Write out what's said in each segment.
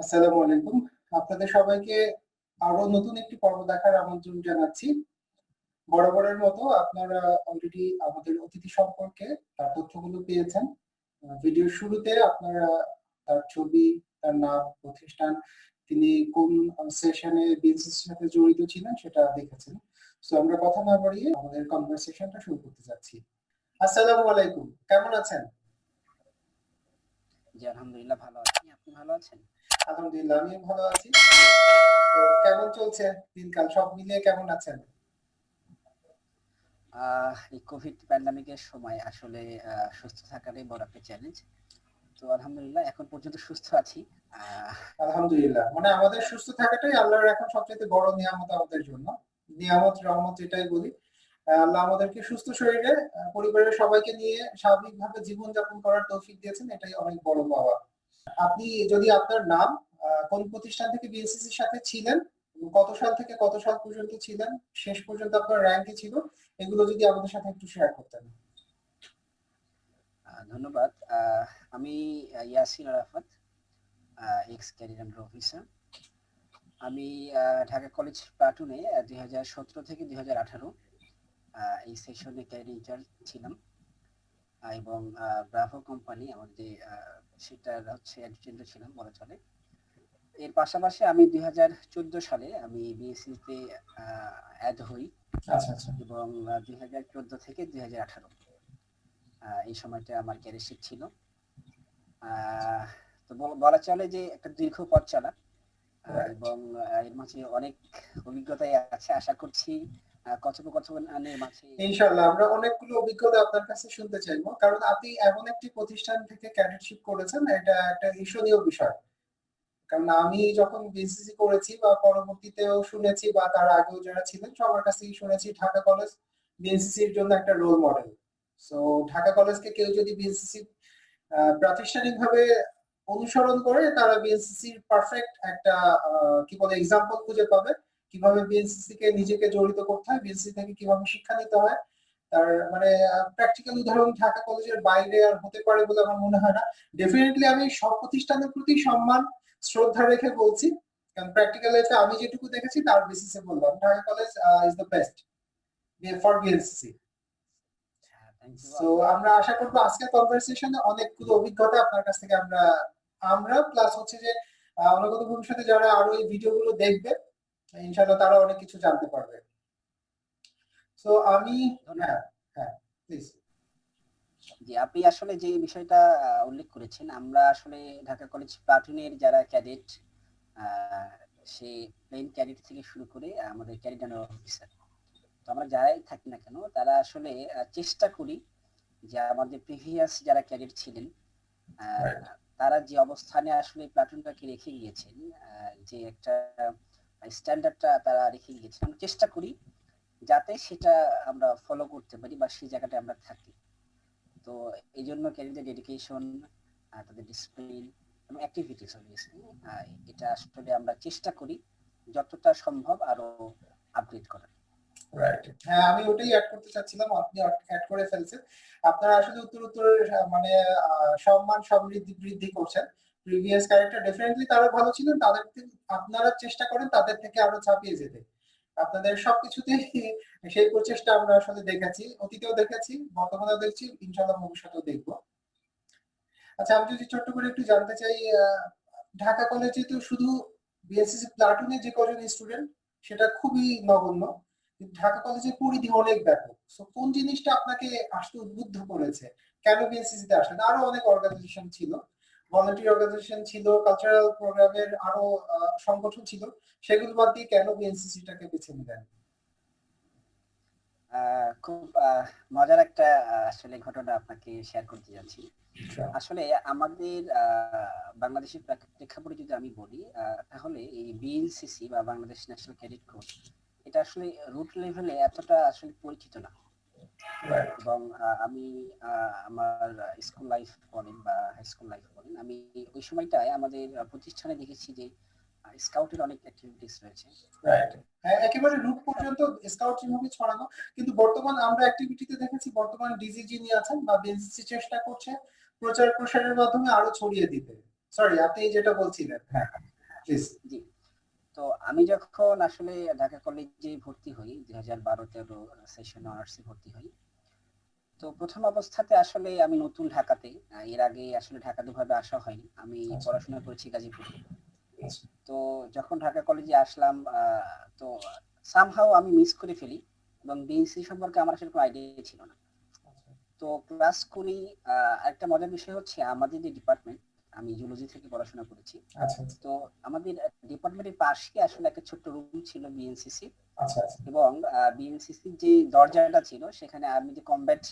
আসসালামু আলাইকুম। আপনাদের সবাইকে আরো নতুন একটি পর্ব দেখার আমন্ত্রণ জানাচ্ছি। বরাবরের মতো আপনারা অলরেডি আমাদের অতিথি সম্পর্কে তার তথ্যগুলো পেয়েছেন। ভিডিওর শুরুতে আপনারা তার ছবি, তার নাম, প্রতিষ্ঠান, তিনি কোন সেশনে বিএনসিসির সাথে জড়িত ছিলেন সেটা দেখেছেন। সো আমরা কথা না বাড়িয়ে আমাদের কনভারসেশনটা শুরু করতে যাচ্ছি। আসসালামু আলাইকুম। কেমন আছেন? জি, আলহামদুলিল্লাহ ভালো আছি। আপনি ভালো আছেন? আলহামদুলিল্লাহ আমিও ভালো আছি। তো কেমন চলছে দিনকাল? সব মিলিয়ে কেমন আছেন? এই কোভিড প্যান্ডেমিকের সময় আসলে সুস্থ থাকাটাই বড় একটা চ্যালেঞ্জ। তো আলহামদুলিল্লাহ এখন পর্যন্ত সুস্থ আছি। আহ আলহামদুলিল্লাহ। মানে আমাদের সুস্থ থাকাটাই আল্লাহর এখন সবচাইতে বড় নিয়ামত আমাদের জন্য। নিয়ামত, রহমত এটাই বলি। আল্লাহ আমাদেরকে সুস্থ শরীরে পরিবারের সবাইকে নিয়ে স্বাভাবিকভাবে জীবনযাপন করার তৌফিক দিয়েছেন, এটাই অনেক বড় পাওয়া। আপনি যদি আপনার নাম, কোন প্রতিষ্ঠান থেকে বিএসসিসির সাথে ছিলেন, কত সাল থেকে কত সাল পর্যন্ত ছিলেন, শেষ পর্যন্ত আপনার র‍্যাংক কি ছিল, এগুলো যদি আমাদের সাথে একটু শেয়ার করতেন। ধন্যবাদ। আমি Yasin Arafat, x career under officer. আমি ঢাকা কলেজ প্লাটুনে 2017 থেকে 2018 এই সেশনে ক্যারিয়ার ইনচার্জ ছিলাম। এবং ব্রাভো কোম্পানি আমাদের সেটার হচ্ছে অ্যাডজুটেন্ট ছিলাম বলা চলে। এর পাশাপাশি আমি 2014 সালে আমি বিএসসিতে অ্যাড হই আচ্ছা, আচ্ছা। এবং 2014 থেকে 2018 এই সময়টা আমার ক্যারিয়ারশিপ ছিল। তো বলা চলে যে একটা দীর্ঘ পথ চলা রাইট। এবং এর মাঝে অনেক অভিজ্ঞতাই আছে। আশা করছি কথোপকথনের মাঝে ইনশাআল্লাহ আমরা অনেকগুলো অভিজ্ঞতা আপনার কাছে শুনতে চাইবো, কারণ আপনি এমন একটি প্রতিষ্ঠান থেকে ক্যাডেটশিপ করেছেন, এটা একটা ঈর্ষণীয় বিষয়। কারণ আমি যখন বিসিসি করেছি বা পরবর্তীতেও শুনেছি বা তার আগেও যারা ছিলেন সবার কাছ থেকেই শুনেছি ঢাকা কলেজ বিএনসিসির জন্য একটা রোল মডেল। সো ঢাকা কলেজকে কেউ যদি বিএনসিসি প্রাতিষ্ঠানিকভাবে অনুসরণ করে, তারা বিএনসিসির পারফেক্ট একটা কি বলে এক্সাম্পল খুঁজে পাবে, কিভাবে বিএনসিসি কে নিজেকে জড়িত করতে হয়, বিএনসিসি থেকে কিভাবে শিক্ষা নিতে হয়। তার মানে প্র্যাকটিক্যাল উদাহরণ ঢাকা কলেজের বাইরে আর হতে পারে বলে আমার মনে হয় না। ডেফিনেটলি আমি সব প্রতিষ্ঠানের প্রতি সম্মান, শ্রদ্ধা রেখে বলছি, কারণ প্র্যাকটিক্যাল লাইফে আমি যেটুকু দেখেছি তার বেসিসে বললাম Dhaka college is the best for BNCC. Thank you. So আমরা আশা করবো আজকের কনভারসেশনে অনেকগুলো অভিজ্ঞতা আপনার কাছ থেকে আমরা আমরা প্লাস হচ্ছে যে অনাগত ভবিষ্যতে যারা আরো এই ভিডিওগুলো দেখবে, ইনশাআল্লাহ তারা অনেক কিছু জানতে পারবে। সো আমি ধন্যবাদ। হ্যাঁ, হ্যাঁ, প্লিজ। জি, আপনি আসলে যে বিষয়টা উল্লেখ করেছেন, আমরা আসলে ঢাকা কলেজ প্লাটুনের যারা ক্যাডেট, আহ, সে প্লেন ক্যাডেট থেকে শুরু করে আমাদের ক্যাডেট আন্ডার অফিসার, তো আমরা যারাই থাকি না কেন তারা আসলে চেষ্টা করি যে আমাদের প্রিভিয়াস যারা ক্যাডেট ছিলেন রাইট। তারা যে অবস্থানে আসলে প্লাটুনটাকে রেখে গিয়েছেন, যে একটা স্ট্যান্ডার্ডটা তারা রেখে গিয়েছেন, আমরা চেষ্টা করি যাতে সেটা আমরা ফলো করতে পারি বা সেই জায়গাটা আমরা থাকি। তো এই জন্য ক্যারিয়ার ডেডিকেশন, তাদের ডিসিপ্লিন এবং অ্যাক্টিভিটিস অবভিয়াসলি এটা আসলে আমরা চেষ্টা করি যতটা সম্ভব আরো আপগ্রেড করার। রাইট। হ্যাঁ, আমি ওটাই এড করতে চাচ্ছিলাম, আপনি এড করে ফেলছেন। আপনারা আসলে উত্তর মানে সম্মান সমৃদ্ধি বৃদ্ধি করছেন। প্রিভিয়াস ক্যারেক্টার ডেফিনেটলি তারা ভালো ছিলেন, তাদের থেকে আপনারা চেষ্টা করেন তাদের থেকে আরো ছাপিয়ে যেতে। আপনাদের সবকিছুতেই সেই প্রচেষ্টা আমরা আসলে দেখেছি, অতীতেও দেখেছি, বর্তমানেও দেখছি, ইনশাআল্লাহ ভবিষ্যতেও দেখবো। আচ্ছা, আমি যদি ছোট্ট করে একটু জানতে চাই, ঢাকা কলেজে তো শুধু বিএসসি প্লাটুনে যে কজন স্টুডেন্ট সেটা খুবই নগণ্য, কিন্তু ঢাকা কলেজের পরিধি অনেক ব্যাপক। সো কোন জিনিসটা আপনাকে আসতে উদ্বুদ্ধ করেছে, কেন বিএনসিসি তে আসলেন? আরো অনেক অর্গানাইজেশন ছিল, ভলান্টিয়ার অর্গানাইজেশন ছিল, কালচারাল প্রোগ্রামের আরো সংগঠন ছিল, সেগুলো বাদ দিয়ে কেন বিএনসিসি টাকে বেছে নিলেন? খুব মজার একটা আসলে ঘটনা আপনাকে শেয়ার করতে যাচ্ছি। আচ্ছা। আসলে আমাদের বাংলাদেশের প্রেক্ষাপটে যদি আমি বলি, তাহলে এই বিএনসিসি বা বাংলাদেশ ন্যাশনাল ক্যাডেট কোর এটা আসলে রুট লেভেলে এতটা আসলে পরিচিত না। রাইট। এবং আমি আমার স্কুল লাইফ বলেন বা হাই স্কুল লাইফ বলেন, আমি ওই সময়টায় আমাদের প্রতিষ্ঠানে দেখেছি যে স্কাউটের অনেক অ্যাক্টিভিটিস রয়েছে। রাইট। হ্যাঁ, একেবারে তো রুট পর্যন্ত স্কাউট যেভাবে ছড়ানো, কিন্তু বর্তমান আমরা অ্যাক্টিভিটিতে দেখেছি বর্তমান ডিজি যিনি আছেন বা বিএনসিসি চেষ্টা করছে প্রচার প্রসারের মাধ্যমে আরো ছড়িয়ে দিতে। সরি, আপনি যেটা বলছিলেন। হ্যাঁ। প্লিজ। জি। তো আমি যখন আসলে ঢাকা কলেজে ভর্তি হই 2012-13 সেশনে অনার্সে ভর্তি হই। তো প্রথম অবস্থাতে আসলে আমি নতুন ঢাকাতে, এর আগে আসলে ঢাকা দুভাবে আসা হয়নি। আমি আচ্ছা পড়াশোনা করেছি গাজীপুরে। আচ্ছা তো যখন ঢাকা কলেজে আসলাম, তো সামহাউ আমি মিস করে ফেলি এবং বিএনসি সম্পর্কে আমার আসলে কোনো আইডিয়া ছিল না। আচ্ছা তো ক্লাস করি। একটা মজার বিষয় হচ্ছে আমাদের যে ডিপার্টমেন্ট, আমি জুলজি থেকে পড়াশোনা করেছি। আচ্ছা তো আমাদের ডিপার্টমেন্টের পাশে আসলে একটা ছোট্ট রুম ছিল বিএনসিসি, আচ্ছা আচ্ছা। এবং বিএনসিসির যে দরজাটা ছিল সেখানে আর্মি যে কমব্যাট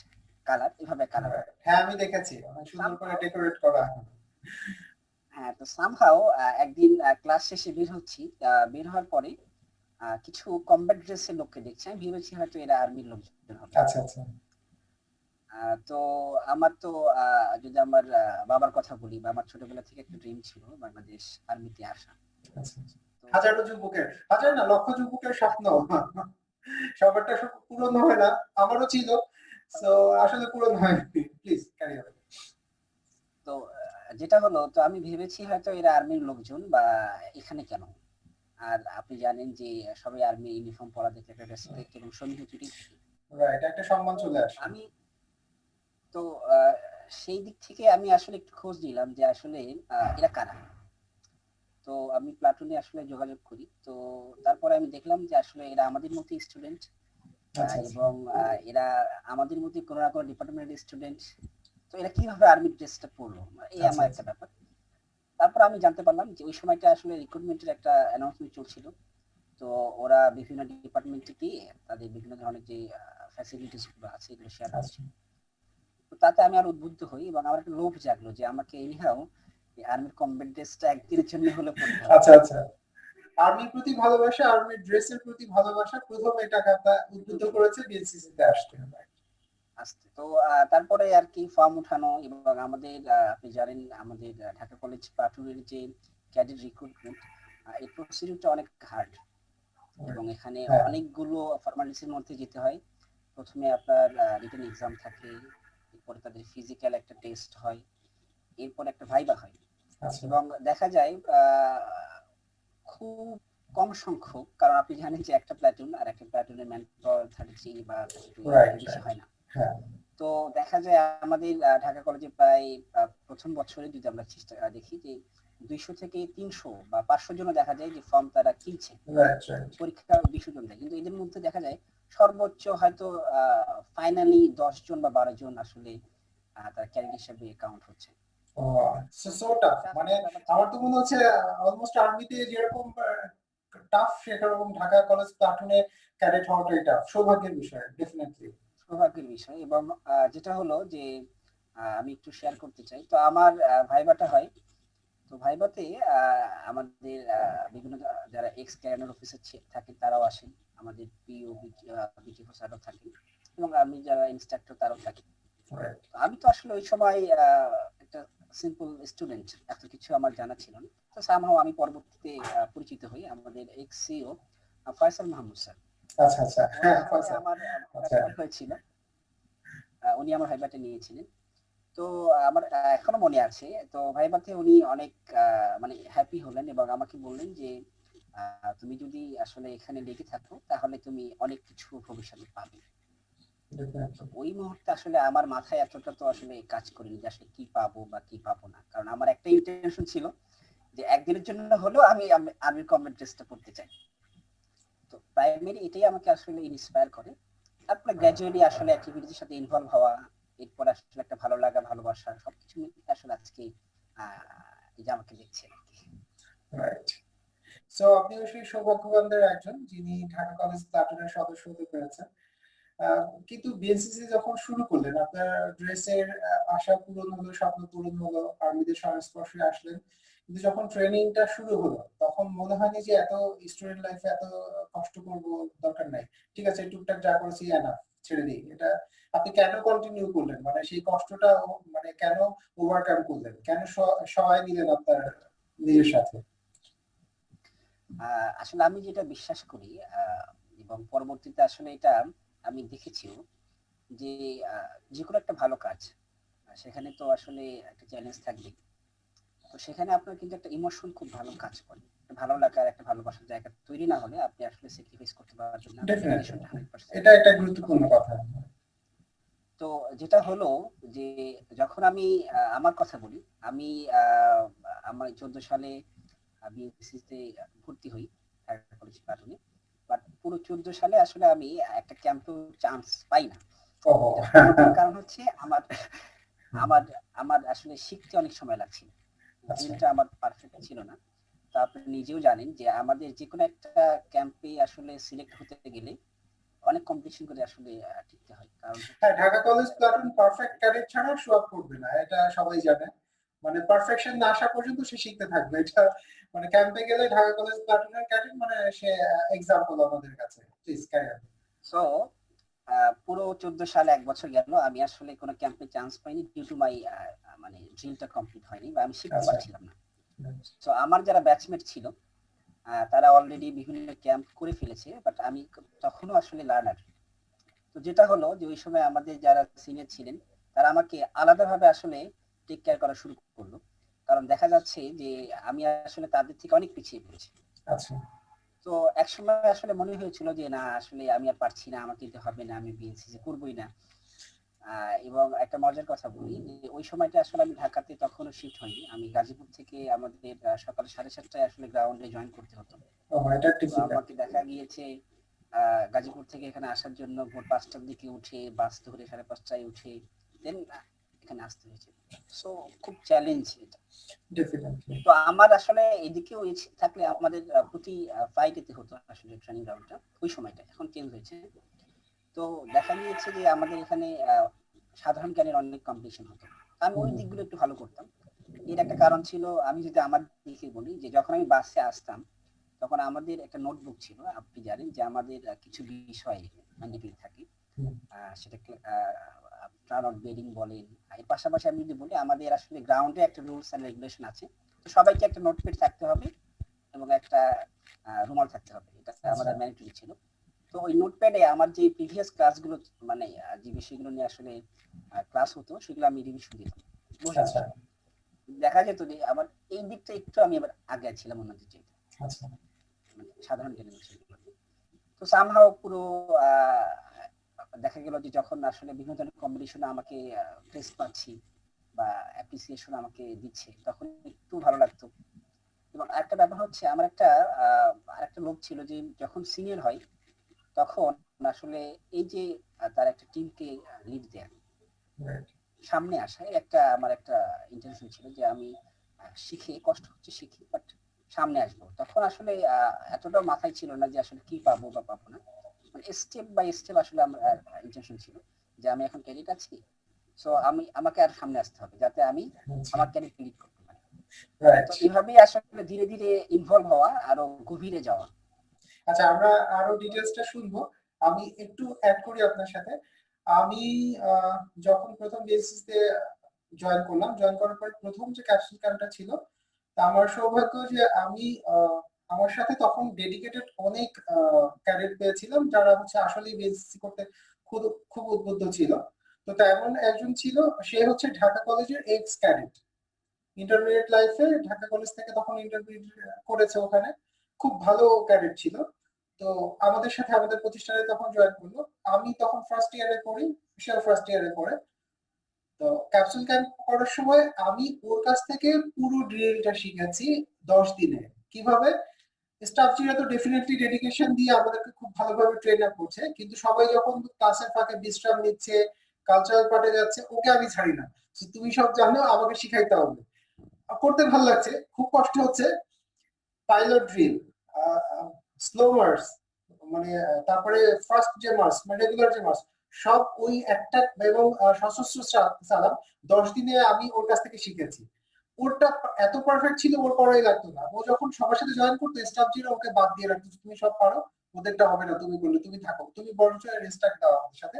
কালার, এভাবে কালার Right. করা। হ্যাঁ আমি দেখেছি অনেক সুন্দর করে সামহাউ, ডেকোরেট করা। হ্যাঁ, তো সামহাউ একদিন ক্লাস শেষে বের হচ্ছি। বের হওয়ার পরে কিছু কমব্যাট ড্রেসের লোককে দেখছি। আমি ভেবেছি হয়তো এরা আর্মির লোকজন হবে। আচ্ছা আচ্ছা তো আমার তো যদি আমার বাবার কথা বলি, বা আমার ছোটবেলা থেকে একটা ড্রিম ছিল বাংলাদেশ আর্মিতে আসা। আচ্ছা আচ্ছা। তো হাজারো যুবকের, হাজার না লক্ষ যুবকের স্বপ্ন। সবারটা পূরণ হয় না, আমারও ছিল। সো আসলে পূরণ হয়নি। Please carry on. তো যেটা হলো, তো আমি ভেবেছি হয়তো এরা আর্মির লোকজন বা এখানে কেন। আর আপনি জানেন যে সবাই আর্মি ইউনিফর্ম পরা দেখলে একটা রেসপেক্ট এবং সন্দেহ চুরি থাকে। রাইট, একটা সম্মান তো চলে আসে। আমি তো সেই দিক থেকে আমি আসলে একটু খোঁজ নিলাম যে আসলে এরা কারা। তো আমি প্লাটুনে আসলে যোগাযোগ করি। তো তারপরে আমি দেখলাম যে আসলে এরা আমাদের মতোই স্টুডেন্ট, আচ্ছা আচ্ছা। এবং এরা আমাদের মতোই কোনো না কোনো ডিপার্টমেন্টের স্টুডেন্ট। তো এরা কিভাবে আর্মি ড্রেসটা পরলো, এই আচ্ছা আমার একটা আচ্ছা। ব্যাপার। তারপর আমি জানতে পারলাম যে ওই সময়টা আসলে রিক্রুটমেন্টের একটা অ্যানাউন্সমেন্ট চলছিল। তো ওরা বিভিন্ন ডিপার্টমেন্টে গিয়ে তাদের বিভিন্ন ধরনের যে ফ্যাসিলিটিস গুলো আছে এগুলো শেয়ার আচ্ছা করছে। তো তাতে আমি আর উদ্বুদ্ধ হই এবং আমার একটা লোভ জাগলো যে আমাকে এনিহাও আর্মির কমব্যাট ড্রেসটা একদিনের জন্য হলে পড়তে হবে। আচ্ছা আচ্ছা। আর্মির প্রতি ভালোবাসা, আর্মির ড্রেসের প্রতি ভালোবাসা প্রথম এটাকে আপনার উদ্বুদ্ধ করেছে বিএনসিসি তে আসতে। আসতে তো তারপরে আর কি ফর্ম উঠানো, এবং আমাদের আপনি জানেন আমাদের ঢাকা কলেজ প্লাটুনের যে ক্যাডেট রিক্রুটমেন্ট, এই প্রসিডিউরটা অনেক হার্ড, এবং এখানে হ্যাঁ অনেকগুলো ফর্মালিটিসের মধ্যে যেতে হয়। প্রথমে আপনার রিটেন এক্সাম থাকে, এরপরে তাদের ফিজিক্যাল একটা টেস্ট হয়, এরপর একটা ভাইবা হয়। আচ্ছা। এবং দেখা যায় খুব কম সংখ্যক, কারণ আপনি জানেন যে একটা প্ল্যাটুন আর একটা প্ল্যাটুনের ম্যান পাওয়ার 33 বা 32 এর রাইট বেশি রাইট। হয় না। হ্যাঁ তো দেখা যায় আমাদের ঢাকা কলেজে প্রায় প্রথম বছরে যদি আমরা চেষ্টা দেখি যে 200 থেকে 300 বা 500 জনও দেখা যায় যে ফর্ম তারা কিনছে, রাইট রাইট। পরীক্ষা 200 জন দেয়, কিন্তু এদের মধ্যে দেখা যায় সর্বোচ্চ হয়তো ফাইনালি 10 জন বা 12 জন আসলে তার ক্যাডেট হিসেবে কাউন্ট হচ্ছে। ও তো সো টাফ, মানে চাপের ব্যাপার ছিল। আমার তো মনে হচ্ছে অলমোস্ট আর্মিতে যেরকম টাফ সেরকম ঢাকা কলেজ প্লাটুনে ক্যাডেট হওয়াটাই টাফ, সৌভাগ্যের বিষয় ডেফিনেটলি। সৌভাগ্যের বিষয়। এবং যেটা হলো যে আমি একটু শেয়ার করতে চাই। তো আমার ভাইবাটা হয়। তো ভাইভাতে আমাদের বিভিন্ন যারা এক্স ক্যাডার অফিসার থাকেন তারাও আসেন, আমাদের পিও বিটিও স্যারও থাকেন, এবং আমি যারা ইনস্ট্রাক্টর তারাও থাকেন। রাইট। তো আমি তো আসলে ওই সময় একটা সিম্পল স্টুডেন্ট, এত কিছু আমার জানা ছিল না। তো সামহাও আমি পরবর্তীতে পরিচিত হই আমাদের ex CO Faisal Mahmud sir. আচ্ছা আচ্ছা, ওনার হ্যাঁ সাথে ফয়সাল। আমার আচ্ছা ভাইভাটা হয়েছিল। উনি আমার ভাইভাটা নিয়েছিলেন। তো আমার এখনো মনে আছে। তো ভাইভাতে উনি অনেক মানে হ্যাপি হলেন এবং আমাকে বললেন যে তুমি যদি আসলে এখানে লেগে থাকো তাহলে তুমি অনেক কিছু ভবিষ্যতে পাবে। তো ডেফিনেটলি। ওই মুহূর্তে আসলে আমার মাথায় এতটা তো আসলে কাজ করেনি যে আসলে কি পাবো বা কি পাবো না, কারণ আমার একটা ইন্টেনশন ছিল যে একদিনের জন্য হলেও আমি আর্মির কমব্যাট ড্রেসটা পড়তে চাই। তো প্রাইমারি এটাই আমাকে আসলে ইন্সপায়ার করে। তারপরে গ্র্যাজুয়ালি আসলে অ্যাক্টিভিটির সাথে ইনভলভ হওয়া, এরপর আসলে একটা ভালো লাগা ভালোবাসা সবকিছু মিলিয়ে আসলে আজকে এই যে আমাকে দেখছেন আর কি। রাইট। সো আপনিও সেই সৌভাগ্যবানদের একজন যিনি ঢাকা কলেজ প্লাটুনের সদস্য হতে পেরেছেন। কিন্তু বিএনসিসি যখন শুরু করলেন, আপনার ড্রেসের আশা পূরণ হলো, স্বপ্ন পূরণ হলো, আর্মিদের সংস্পর্শে আসলেন। কিন্তু যখন ট্রেনিংটা শুরু হলো তখন মনে হয়নি যে এত স্টুডেন্ট লাইফে এত কষ্ট করব, দরকার নাই। ঠিক আছে টুকটাক যা করেছি এনাফ, ছেড়ে দিই। এটা আপনি কেন কন্টিনিউ করলেন? মানে সেই কষ্টটা মানে কেন ওভারকাম করলেন? কেন সহায় নিলেন আপনার নিজের সাথে? আসলে আমি যেটা বিশ্বাস করি, এবং পরবর্তীতে আসলে এটা আমি দেখেছিও যে যে কোনো একটা ভালো কাজ, সেখানে তো আসলে একটা চ্যালেঞ্জ থাকবে। তো সেখানে আপনার কিন্তু একটা ইমোশন খুব ভালো কাজ করে, ভালো লাগার একটা ভালোবাসার জায়গা তৈরি না হলে আপনি আসলে স্যাক্রিফাইস করতে পারবেন না, ডেফিনেটলি, ডেডিকেশনটা 100% এটা একটা তখন গুরুত্বপূর্ণ দিতে কথা। পারবেন। তো যেটা হলো যে যখন আমি আমার কথা বলি, আমি আমার 14 সালে বিএসসি তে ভর্তি হই ঢাকা কলেজ প্লাটুনে। বাট পুরো 14 সালে আসলে আমি একটা ক্যাম্পেও চান্স পাই না। ওহো। এটার অন্যতম কারণ হচ্ছে আমার আমার আমার আসলে শিখতে অনেক সময় লাগছিল। আচ্ছা। ড্রিলটা আমার পারফেক্ট ছিল না। তো আপনি নিজেও জানেন যে আমাদের যেকোনো একটা ক্যাম্পে আসলে সিলেক্ট হতে গেলে অনেক কম্পিটিশন করে আসলে টিকতে হয়। কারণ হচ্ছে হ্যাঁ, Dhaka college platoon perfect cadet ছাড়া শো আপ করবে না, এটা সবাই জানে। মানে পারফেকশন না আসা পর্যন্ত সে শিখতে থাকবে, এটা মানে ক্যাম্পে গেলে ঢাকা কলেজ প্লাটুনের ক্যাডেট মানে সে এক্সাম্পল আমাদের কাছে। Please carry on. সো পুরো 14 সালে 1 বছর গেল আমি আসলে কোনো ক্যাম্পে চান্স পাইনি ডিউ টু মাই মানে ড্রিলটা কমপ্লিট হয়নি বা আমি শিখতে আচ্ছা। পারছিলাম না। সো আমার যারা ব্যাচমেট ছিল তারা অলরেডি বিভিন্ন ক্যাম্প করে ফেলেছে, বাট আমি তখনও আসলে লার্নার। তো যেটা হলো যে ওই সময় আমাদের যারা সিনিয়র ছিলেন তারা আমাকে আলাদাভাবে আসলে টেক কেয়ার করা শুরু করলো, কারণ দেখা যাচ্ছে যে আমি আসলে তাদের থেকে অনেক পিছিয়ে পড়েছি। আচ্ছা। তো একসময় আসলে মনে হয়েছিল যে না আসলে আমি আর পারছি না, আমাকে দিতে হবে না, আমি বিএনসিসি করবোই না। এবং একটা মজার কথা বলি যে ওই সময়টা আসলে আমি ঢাকাতে তখনও শিফট হয়নি, আমি গাজীপুর থেকে আমাদের সকাল 7:30টায় আসলে গ্রাউন্ডে জয়েন করতে হতো। ও এটা তো ডিফিকাল্ট। আমাকে দেখা গিয়েছে গাজীপুর থেকে এখানে আসার জন্য ভোর 5টার দিকে উঠে বাস ধরে 5:30টায় উঠে দেন এখানে আসতে হয়েছে। সো খুব চ্যালেঞ্জ এটা। ডেফিনেটলি। তো আমার আসলে এদিকেও থাকলে আমাদের প্রতি ফ্রাইডেতে হতো আসলে ট্রেনিং গ্রাউন্ডটা ওই সময়টা, এখন চেঞ্জ হয়েছে। তো দেখা গিয়েছে যে আমাদের এখানে সাধারণ জ্ঞানের অনেক কম্পিটিশন হতো, আমি ওই দিকগুলো একটু ভালো করতাম। এর একটা কারণ ছিল, আমি যদি আমার দিকে বলি যে যখন আমি বাসে আসতাম তখন আমাদের একটা নোটবুক ছিল, আপনি জানেন যে আমাদের কিছু বিষয় ম্যান্ডেটরি থাকে, সেটাকে প্ল্যান বেডিং বলেন। এর পাশাপাশি আমি যদি বলি আমাদের আসলে গ্রাউন্ডে একটা রুলস এন্ড রেগুলেশন আছে, তো সবাইকে একটা নোটপ্যাড থাকতে হবে এবং একটা রুমাল থাকতে হবে, এটা আচ্ছা। আমাদের ম্যান্ডেটরি ছিল। তো ওই নোটপ্যাডে আমার যে প্রিভিয়াস ক্লাসগুলো মানে যে বিষয়গুলো নিয়ে আসলে ক্লাস হতো সেগুলো আমি রিভিশন দিতাম বসে আচ্ছা। বসে। দেখা যেত যে আমার এই দিকটা একটু আমি আবার আগে ছিলাম অন্যদের চাইতে, আচ্ছা। মানে সাধারণ জ্ঞানের বিষয়গুলোতে। তো সামহাও পুরো আহ, দেখা গেল যে যখন আসলে বিভিন্ন ধরনের কম্পিটিশনে আমাকে প্রেস পাচ্ছি বা অ্যাপ্রিসিয়েশন আমাকে দিচ্ছে তখন একটু ভালো লাগতো। এবং আরেকটা ব্যাপার হচ্ছে আমার একটা আরেকটা লোক ছিল যে যখন সিনিয়র হয় তখন আসলে এই যে তার একটা টিমকে লিড দেয়, রাইট। সামনে আসা, একটা আমার একটা ইন্টেনশন ছিল যে আমি শিখে কষ্ট হচ্ছে শিখি বাট সামনে আসবো। তখন আসলে এতটাও মাথায় ছিল না যে আসলে কি পাবো বা পাবো না, মানে স্টেপ বাই স্টেপ আসলে আমার ইন্টেনশন ছিল যে আমি এখন ক্যারিয়ার আছি, সো আমাকে আর সামনে আসতে হবে যাতে আমি আচ্ছা। আমার ক্যারিয়ার লিড করতে পারি। রাইট। তো এভাবেই আসলে ধীরে ধীরে ইনভলভ হওয়া আরো গভীরে যাওয়া। আচ্ছা, আমরা আরো ডিটেলসটা শুনবো। আমি একটু অ্যাড করি আপনার সাথে। আমি আহ, যখন প্রথম বেসিস তে জয়েন করলাম, জয়েন করার পর প্রথম যে ক্যাপসুল ক্যাম্পটা ছিল, তা আমার সৌভাগ্য যে আমি আমার সাথে তখন ডেডিকেটেড অনেক ক্যাডেট পেয়েছিলাম যারা হচ্ছে আসলে বেসিসি করতে খুব খুব উদ্বুদ্ধ ছিল। তো তেমন একজন ছিল, সে হচ্ছে ঢাকা কলেজের এক্স ক্যাডেট। ইন্টারমিডিয়েট লাইফে ঢাকা কলেজ থেকে তখন ইন্টারমিডিয়েট করেছে ওখানে, খুব ভালো ক্যাডেট ছিল। তো আমাদের সাথে আমাদের প্রতিষ্ঠানে তখন জয়েন করলো। আমি তখন ফার্স্ট ইয়ারে পড়ি, সেও ফার্স্ট ইয়ারে পড়ে। তো ক্যাপসুল ক্যাম্প করার সময় আমি ওর কাছ থেকে পুরো ড্রিলটা শিখেছি 10 দিনে। কিভাবে? স্টাফজিরা তো ডেফিনেটলি ডেডিকেশন দিয়ে আমাদেরকে খুব ভালোভাবে ট্রেন আপ করছে, কিন্তু সবাই যখন ক্লাসের ফাঁকে বিশ্রাম নিচ্ছে, কালচারাল পার্টে যাচ্ছে, ওকে আমি ছাড়ি না। তুমি সব জানো, আমাকে শিখাইতে হবে। করতে ভালো লাগছে, খুব কষ্ট হচ্ছে। পাইলট ড্রিল, স্লো মার্চ, মানে তারপরে ফার্স্ট যে মার্চ মানে রেগুলার যে মার্চ, সব ওই একটা এবং সশস্ত্র সালাম 10 দিনে আমি ওর কাছ থেকে শিখেছি। ওরটা এত পারফেক্ট ছিল, ওর করাই লাগতো না। ও যখন সবার সাথে জয়েন করতো, স্টাফ জিরা ওকে বাদ দিয়ে রাখতো, তুমি সব পারো, ওদেরটা হবে না, তুমি করলে তুমি থাকো, তুমি বরঞ্চ রেস্টার্ট দাও আমাদের সাথে।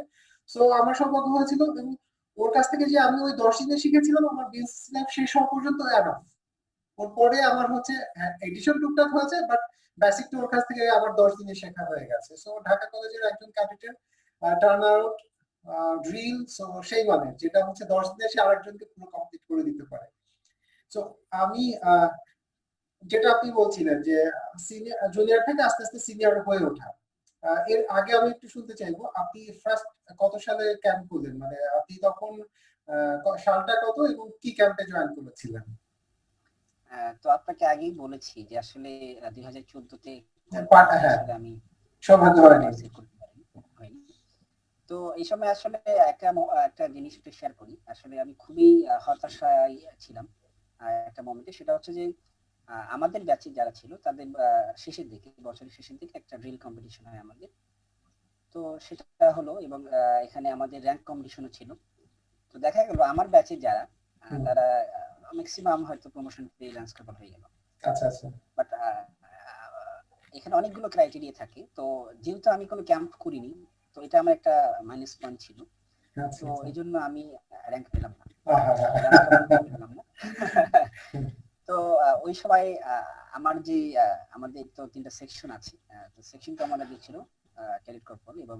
সো আমার সৌভাগ্য হয়েছিল, এবং ওর কাছ থেকে যে আমি ওই 10 দিনে শিখেছিলাম, আমার বিজনেস লাইফ শেষ হওয়া পর্যন্ত এনাফ। ওর পরে আমার হচ্ছে এডিশন টুকটাক হয়েছে, বাট বেসিক ওর কাছ থেকে আবার 10 দিনে শেখা হয়ে গেছে। সো ঢাকা কলেজের একজন ক্যাডেটের টার্ন আউট ড্রিল, সো সেই মানে যেটা হচ্ছে 10 দিনে সে আরেকজনকে পুরো কমপ্লিট করে দিতে পারে। সো তো আমি যেটা আপনি বলছিলেন যে সিনিয়র জুনিয়র থেকে আস্তে আস্তে সিনিয়র হয়ে ওঠা, এর আগে আমি একটু শুনতে চাইবো আপনি ফার্স্ট কত সালে ক্যাম্প করলেন, মানে আপনি তখন সালটা কত এবং কি ক্যাম্পে জয়েন করেছিলেন? তো আপনাকে আগেই বলেছি যে আসলে 2014 তে হ্যাঁ, আসলে আমি সৌভাগ্য হয়নি। পার্টিসিপেট করতে হয়নি। তো এই সময় আসলে একটা জিনিস একটু শেয়ার করি। আসলে আমি খুবই হতাশায় ছিলাম একটা মোমেন্টে। সেটা হচ্ছে যে আমাদের ব্যাচে যারা ছিল তাদের শেষের দিকে, বছরের শেষের দিকে একটা ড্রিল কম্পিটিশন হয় আমাদের। তো সেটা হলো এবং এখানে আমাদের র‍্যাংক কম্পিটিশনও ছিল। তো দেখা গেল আমার ব্যাচে যারা তারা মেক্সিমাম হয়তো প্রমোশন পেয়ে ল্যান্স কাপল হয়ে গেল। আচ্ছা আচ্ছা। বাট এখানে অনেকগুলো ক্রাইটেরিয়া থাকে। তো যেহেতু আমি কোনো ক্যাম্প করিনি, তো এটা আমার একটা মাইনাস পয়েন্ট ছিল। আচ্ছা, তো আচ্ছা। এইজন্য আমি র‍্যাংক পেলাম না। আহা! ল্যান্স কাপল পেলাম না। তো ওই সময় আমার যে আমাদের তো ৩ টা সেকশন আছে। তো সেকশন কমান্ডার ছিল ক্যাডেট কর্পোরাল এবং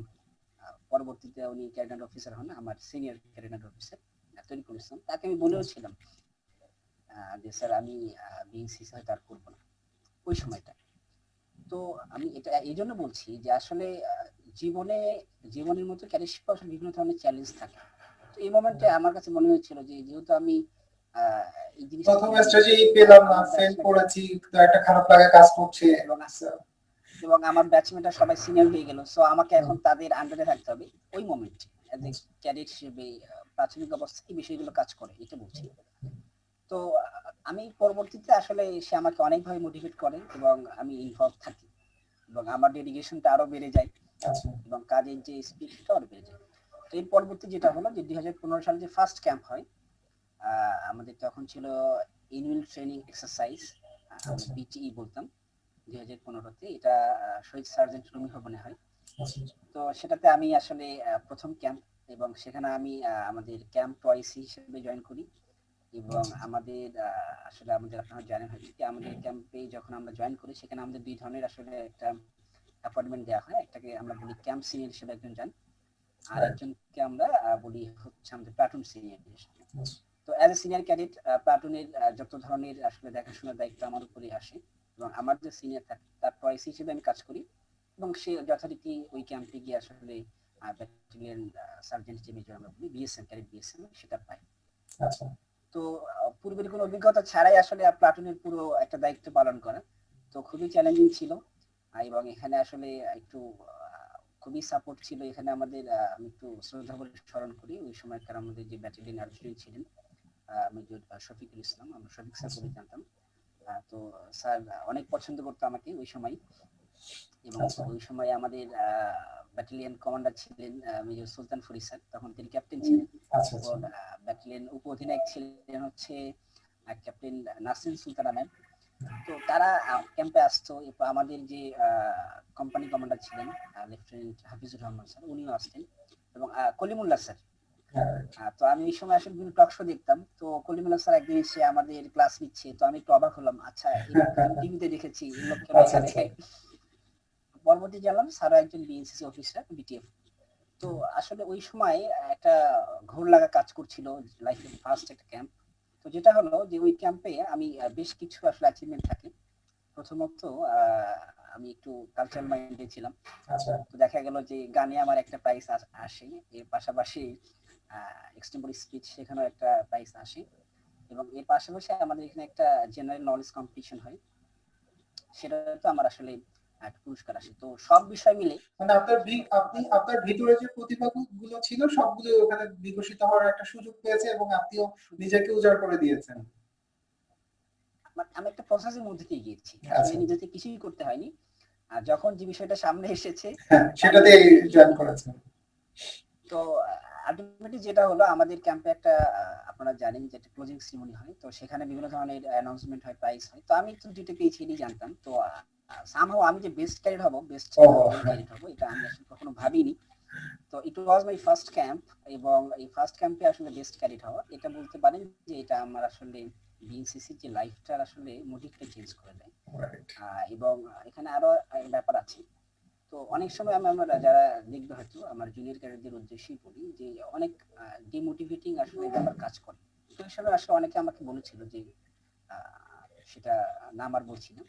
পরবর্তীতে উনি ক্যাডেট অফিসার হন, আমার সিনিয়র ক্যাডেট অফিসার তরিকুল ইসলাম। তাকে আমি বলেও ছিলাম যে স্যার আমি বিএনসিসি হয়তো আর করব না ওই সময়টা। তো আমি এটা এইজন্য বলছি যে আসলে জীবনের মতো ক্যারিয়ারশিপে আসলে বিভিন্ন ধরনের চ্যালেঞ্জ থাকে। তো এই মোমেন্টে আমার কাছে মনে হয়েছিল যে যেহেতু আমি এই জিনিসটা প্রথম করিনি, স্ট্র্যাটেজি পেলাম না, আমার ফেল ব্যাচমেট করেছি, তো একটা খারাপ লাগা কাজ করছে। এবং এবং আমার ব্যাচমেটরা সবাই সিনিয়র হয়ে গেল। সো আমাকে এখন তাদের আন্ডারে থাকতে হবে। ওই মোমেন্টে এজ এ ক্যাডেট হিসেবে প্রাথমিক অবস্থায় এই বিষয়গুলো কাজ করে, এটা বলছি। তো আমি পরবর্তীতে আসলে সে আমাকে অনেকভাবে মোটিভেট করে এবং আমি ইনভলভ থাকি এবং আমার ডেডিকেশনটা আরো বেড়ে যায় আচ্ছা। এবং কাজের যে স্পিড সেটা আরো বেড়ে যায়। তো এর পরবর্তী যেটা হলো যে 2015 সালে যে ফার্স্ট ক্যাম্প হয়, আমাদের তখন ছিল অ্যানুয়াল ট্রেনিং এক্সারসাইজ, আমরা আচ্ছা। বিটিই বলতাম। 2015 তে এটা শহীদ সার্জেন্ট রুমি ভবনে হয়। আচ্ছা। তো সেটাতে আমি আসলে প্রথম ক্যাম্প এবং সেখানে আমি আমাদের ক্যাম্প ওয়াইসি হিসেবে জয়েন করি এবং আচ্ছা। আমাদের আসলে আমাদের আপনারা জানেন হয়তো কি আমাদের ক্যাম্পে যখন আমরা জয়েন করি সেখানে আমাদের ২ ধরনের আসলে একটা অ্যাপয়েন্টমেন্ট দেওয়া হয়। একটাকে আমরা বলি ক্যাম্প সিনিয়র হিসেবে একজন যান। আর রাইট। একজনকে আমরা বলি হচ্ছে আমাদের প্লাটুন সিনিয়র হিসেবে। আচ্ছা। তো অ্যাজ এ সিনিয়র ক্যাডেট প্লাটুনের যত ধরনের আসলে দেখাশোনার দায়িত্ব আমার উপরেই আসে এবং আমার যে সিনিয়র থাকে তার টয়েস হিসেবে আমি কাজ করি এবং সে যথারীতি ওই ক্যাম্পে গিয়ে আসলে ব্যাটালিয়ন সার্জেন্ট যে মেজর আমরা বলি বিএসএম ক্যাডেট বিএসএম সেটা পাই। আচ্ছা। তো পূর্বের কোনো অভিজ্ঞতা ছাড়াই আসলে প্লাটুনের পুরো একটা দায়িত্ব পালন করা তো খুবই চ্যালেঞ্জিং ছিল এবং এখানে আসলে একটু খুবই সাপোর্ট ছিল এখানে আমাদের। আমি একটু শ্রদ্ধা করে স্মরণ করি ওই সময়কার আমাদের যে ব্যাটালিয়ন অ্যাডজুটেন্ট ছিলেন মেজর শফিকুল ইসলাম, আমরা শফিক স্যার বলে জানতাম। তো স্যার অনেক পছন্দ করতো আমাকে ওই সময় এবং ওই সময় আমাদের ব্যাটালিয়ন কমান্ডার ছিলেন মেজর সুলতান ফরিদ স্যার, তখন তিনি ক্যাপ্টেন ছিলেন। এবং ব্যাটালিয়ন উপ অধিনায়ক ছিলেন হচ্ছে ক্যাপ্টেন নাসরিন সুলতানা ম্যাম। তো তারা ক্যাম্পে আসতো। এরপর আমাদের যে কোম্পানি কমান্ডার ছিলেন লেফটেন্যান্ট হাফিজুর রহমান স্যার উনিও আসতেন এবং কলিমুল্লাহ স্যার। তো আমি এই সময় আসলে বিভিন্ন টক শো দেখতাম। তো কলিমুল্লাহ স্যার একদিন এসে আমাদের ক্লাস নিচ্ছে। তো আমি একটু অবাক হলাম। আচ্ছা এই লোককে আমি টিভিতে দেখেছি, এই লোক কেন এখানে? পরবর্তী জানলাম স্যারও একজন বিএনসিসি অফিসার বিটিএফ। তো আসলে ওই সময় একটা ঘোর লাগা কাজ করছিল লাইফের ফার্স্ট একটা ক্যাম্প। তো যেটা হলো যে ওই ক্যাম্পে আমি বেশ কিছু আসলে অ্যাচিভমেন্ট থাকে। প্রথমত আমি একটু কালচারাল মাইন্ডে ছিলাম। তো দেখা গেল যে গানে আমার একটা প্রাইজ আসে। এর পাশাপাশি এক্সটেম্পোরারি স্পিচ সেখানেও একটা প্রাইজ আসে এবং এর পাশাপাশি আমাদের এখানে একটা জেনারেল নলেজ কম্পিটিশন হয়। সেটা তো আমার আসলে একটা পুরস্কার আসে। তো সব বিষয় মিলে মানে আপনার ভিতরে যে প্রতিভাগুলো ছিল সবগুলো ওখানে বিকশিত হওয়ার একটা সুযোগ পেয়েছে এবং আপনিও নিজেকে উজাড় করে দিয়েছেন। আমি একটা প্রসেসের মধ্যে দিয়ে গিয়েছি। আসলে নিজেকে কিছুই করতে হয়নি। আর যখন যে বিষয়টা সামনে এসেছে সেটাতে জয়েন করেছেন। তো আলটিমেটলি যেটা হলো আমাদের ক্যাম্পে একটা আপনারা জানেন যে একটা ক্লোজিং সেরিমনি হয়। তো সেখানে বিভিন্ন ধরনের অ্যানাউন্সমেন্ট হয়, প্রাইজ হয়। তো আমি তো দুটো পেয়েছি এটাই জানতাম। তো সামহাউ আমি যে বেস্ট ক্যাডেট হব, বেস্ট ক্যাডেট হব এটা আমি আসলে কখনো ভাবিনি। তো ইট ওয়াজ মাই ফার্স্ট ক্যাম্প এবং এই ফার্স্ট ক্যাম্পে আসলে বেস্ট ক্যাডেট হওয়া এটা বলতে পারেন যে এটা আমার আসলে বিএনসিসির যে লাইফটার আসলে মোটিভটা চেঞ্জ করে দেয়। এবং এখানে আরো ব্যাপার আছে। তো অনেক সময় আমরা যারা দেখবে হয়তো আমার জুনিয়র ক্যাডেটদের উদ্দেশ্যেই বলি যে অনেক ডিমোটিভেটিং আসলে ব্যাপার কাজ করে। তো হিসাবে আসলে অনেকে আমাকে বলেছিল যে সেটা নাম আর বলছি না।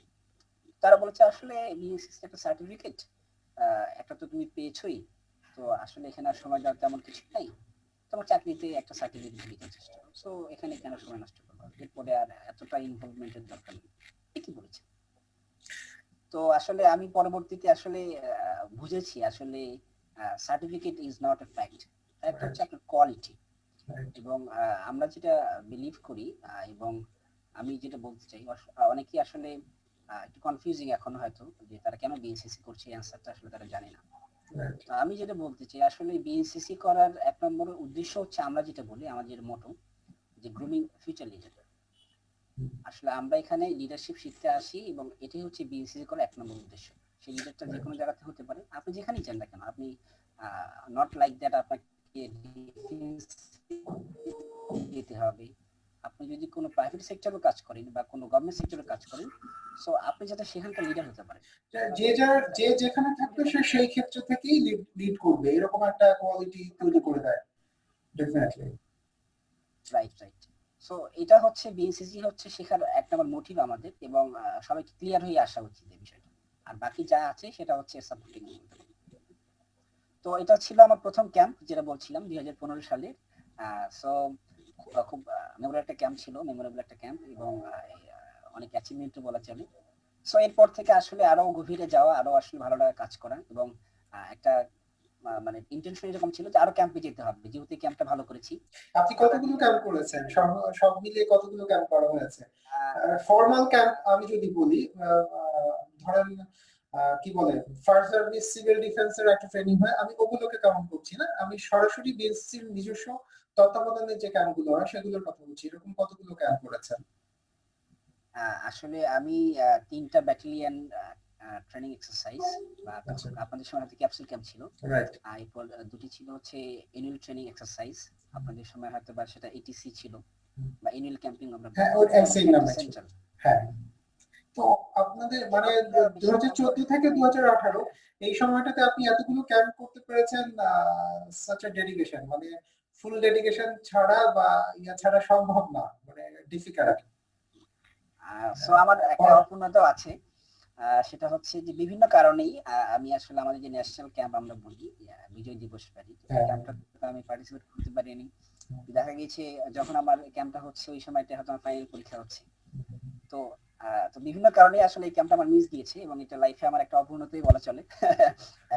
তারা বলেছে আসলে বিএসসি একটা সার্টিফিকেট, একটা তো তুমি পেয়েছোই, তো আসলে এখানে আর সময় দেওয়ার তেমন কিছু নাই, তোমার চাকরিতে একটা সার্টিফিকেট দিতে চেষ্টা করো, সো এখানে কেন সময় নষ্ট করবো, এরপরে আর এতটা ইনভলভমেন্টের দরকার নেই, ঠিকই বলেছে। তো আসলে আমি পরবর্তীতে আসলে বুঝেছি আসলে certificate is not a fact, fact হচ্ছে আপনার কোয়ালিটি। এবং আমরা যেটা বিলিভ করি এবং আমি যেটা বলতে চাই, অনেকেই আসলে একটু কনফিউজিং এখন হয়তো, যে তারা কেন বিএসসিসি করছে, অ্যান্সারটা আসলে তারা জানে না। তো আমি যেটা বলতে চাই, আসলে বিএসসিসি করার এক নম্বর উদ্দেশ্য হচ্ছে, আমরা যেটা বলি আমাদের মোটো, যে গ্রুমিং ফিউচার লিডার। আসলে আমরা এখানে লিডারশিপ শিখতে আসি এবং এটাই হচ্ছে বিএসসিসি করার এক নম্বর উদ্দেশ্য। সেই লিডারটা যে কোনো জায়গাতে হতে পারে, আপনি যেখানেই যান না কেন, আপনি নট লাইক দ্যাট আপনাকে যেতে হবে। আপনি যদি কোনো প্রাইভেট সেক্টরেও কাজ করেন বা কোনো গভর্নমেন্ট সেক্টরে কাজ করেন, সো আপনি যাতে সেখানকার লিডার হতে পারেন। যে যেখানে থাকবে সে সেই ক্ষেত্র থেকেই লিড করবে, এরকম একটা কোয়ালিটি তৈরি করে দেয় ডেফিনেটলি। Right right. সো এটা হচ্ছে বিএসসিসি হচ্ছে শেখার এক নম্বর মোটিভ আমাদের, এবং সবাইকে ক্লিয়ার হয়ে আসা উচিত এই বিষয়টা। আর বাকি যা আছে সেটা হচ্ছে সাপোর্টিং। তো এটা ছিল আমার প্রথম ক্যাম্প, যেটা বলছিলাম 2015 সালে। সো খুব মেমোরেবল একটা ক্যাম্প ছিল, মেমোরেবল একটা ক্যাম্প, এবং অনেক অ্যাচিভমেন্টও বলা চলে। সো এরপর থেকে আসলে আরো গভীরে যাওয়া, আরো আসলে ভালো লাগা কাজ করা, এবং একটা মানে ইন্টেনশন এরকম ছিল যে আরো ক্যাম্পে যেতে হবে, যেহেতু ক্যাম্পটা ভালো করেছি। আপনি কতগুলো ক্যাম্প করেছেন, সব মিলিয়ে কতগুলো ক্যাম্প করা হয়েছে? ফর্মাল ক্যাম্প আমি যদি বলি, ধরেন কি বলে, ফায়ার সার্ভিস, সিভিল ডিফেন্সের একটা ট্রেনিং হয়, আমি ওগুলোকে কাউন্ট করছি না, আমি সরাসরি বিএসসির নিজস্ব তত্ত্বাবধানের যে ক্যাম্পগুলো হয় সেগুলোর কথা বলছি। এরকম কতগুলো ক্যাম্প করেছেন? আসলে আমি 3টা ব্যাটালিয়ন ট্রেনিং এক্সারসাইজ, বা আপনাদের সময় হয়তো ক্যাপসুল ক্যাম্প ছিল, এরপর 2টি ছিল হচ্ছে অ্যানুয়াল ট্রেনিং এক্সারসাইজ, আপনাদের সময় হয়তো বা সেটা এটিসি ছিল, বা অ্যানুয়াল ক্যাম্পিং আমরা সেন্ট্রাল। হ্যাঁ, তো আপনাদের মানে 2014 থেকে 2018 এই সময়টাতে আপনি এতগুলো ক্যাম্প করতে পেরেছেন, সাচ এ ডেডিকেশন, মানে ফুল ডেডিকেশন ছাড়া বা ইয়া ছাড়া সম্ভব না, মানে ডিফিকাল্ট। সো আমার একটা অপূর্ণতাও আছে, সেটা হচ্ছে যে বিভিন্ন কারণেই আমি আসলে আমাদের যে ন্যাশনাল ক্যাম্প আমরা বলি, বিজয় দিবস প্যারেড, ক্যাম্পটা আমি পার্টিসিপেট করতে পারিনি। দেখা গেছে যখন আমার ক্যাম্পটা হচ্ছে ওই সময়টা হয়তো আমার ফাইনাল পরীক্ষা হচ্ছে, তো তো বিভিন্ন কারণে আসলে এই ক্যাম্পটা আমার মিস গিয়েছে, এবং এটা লাইফে আমার একটা অপূর্ণতাই বলা চলে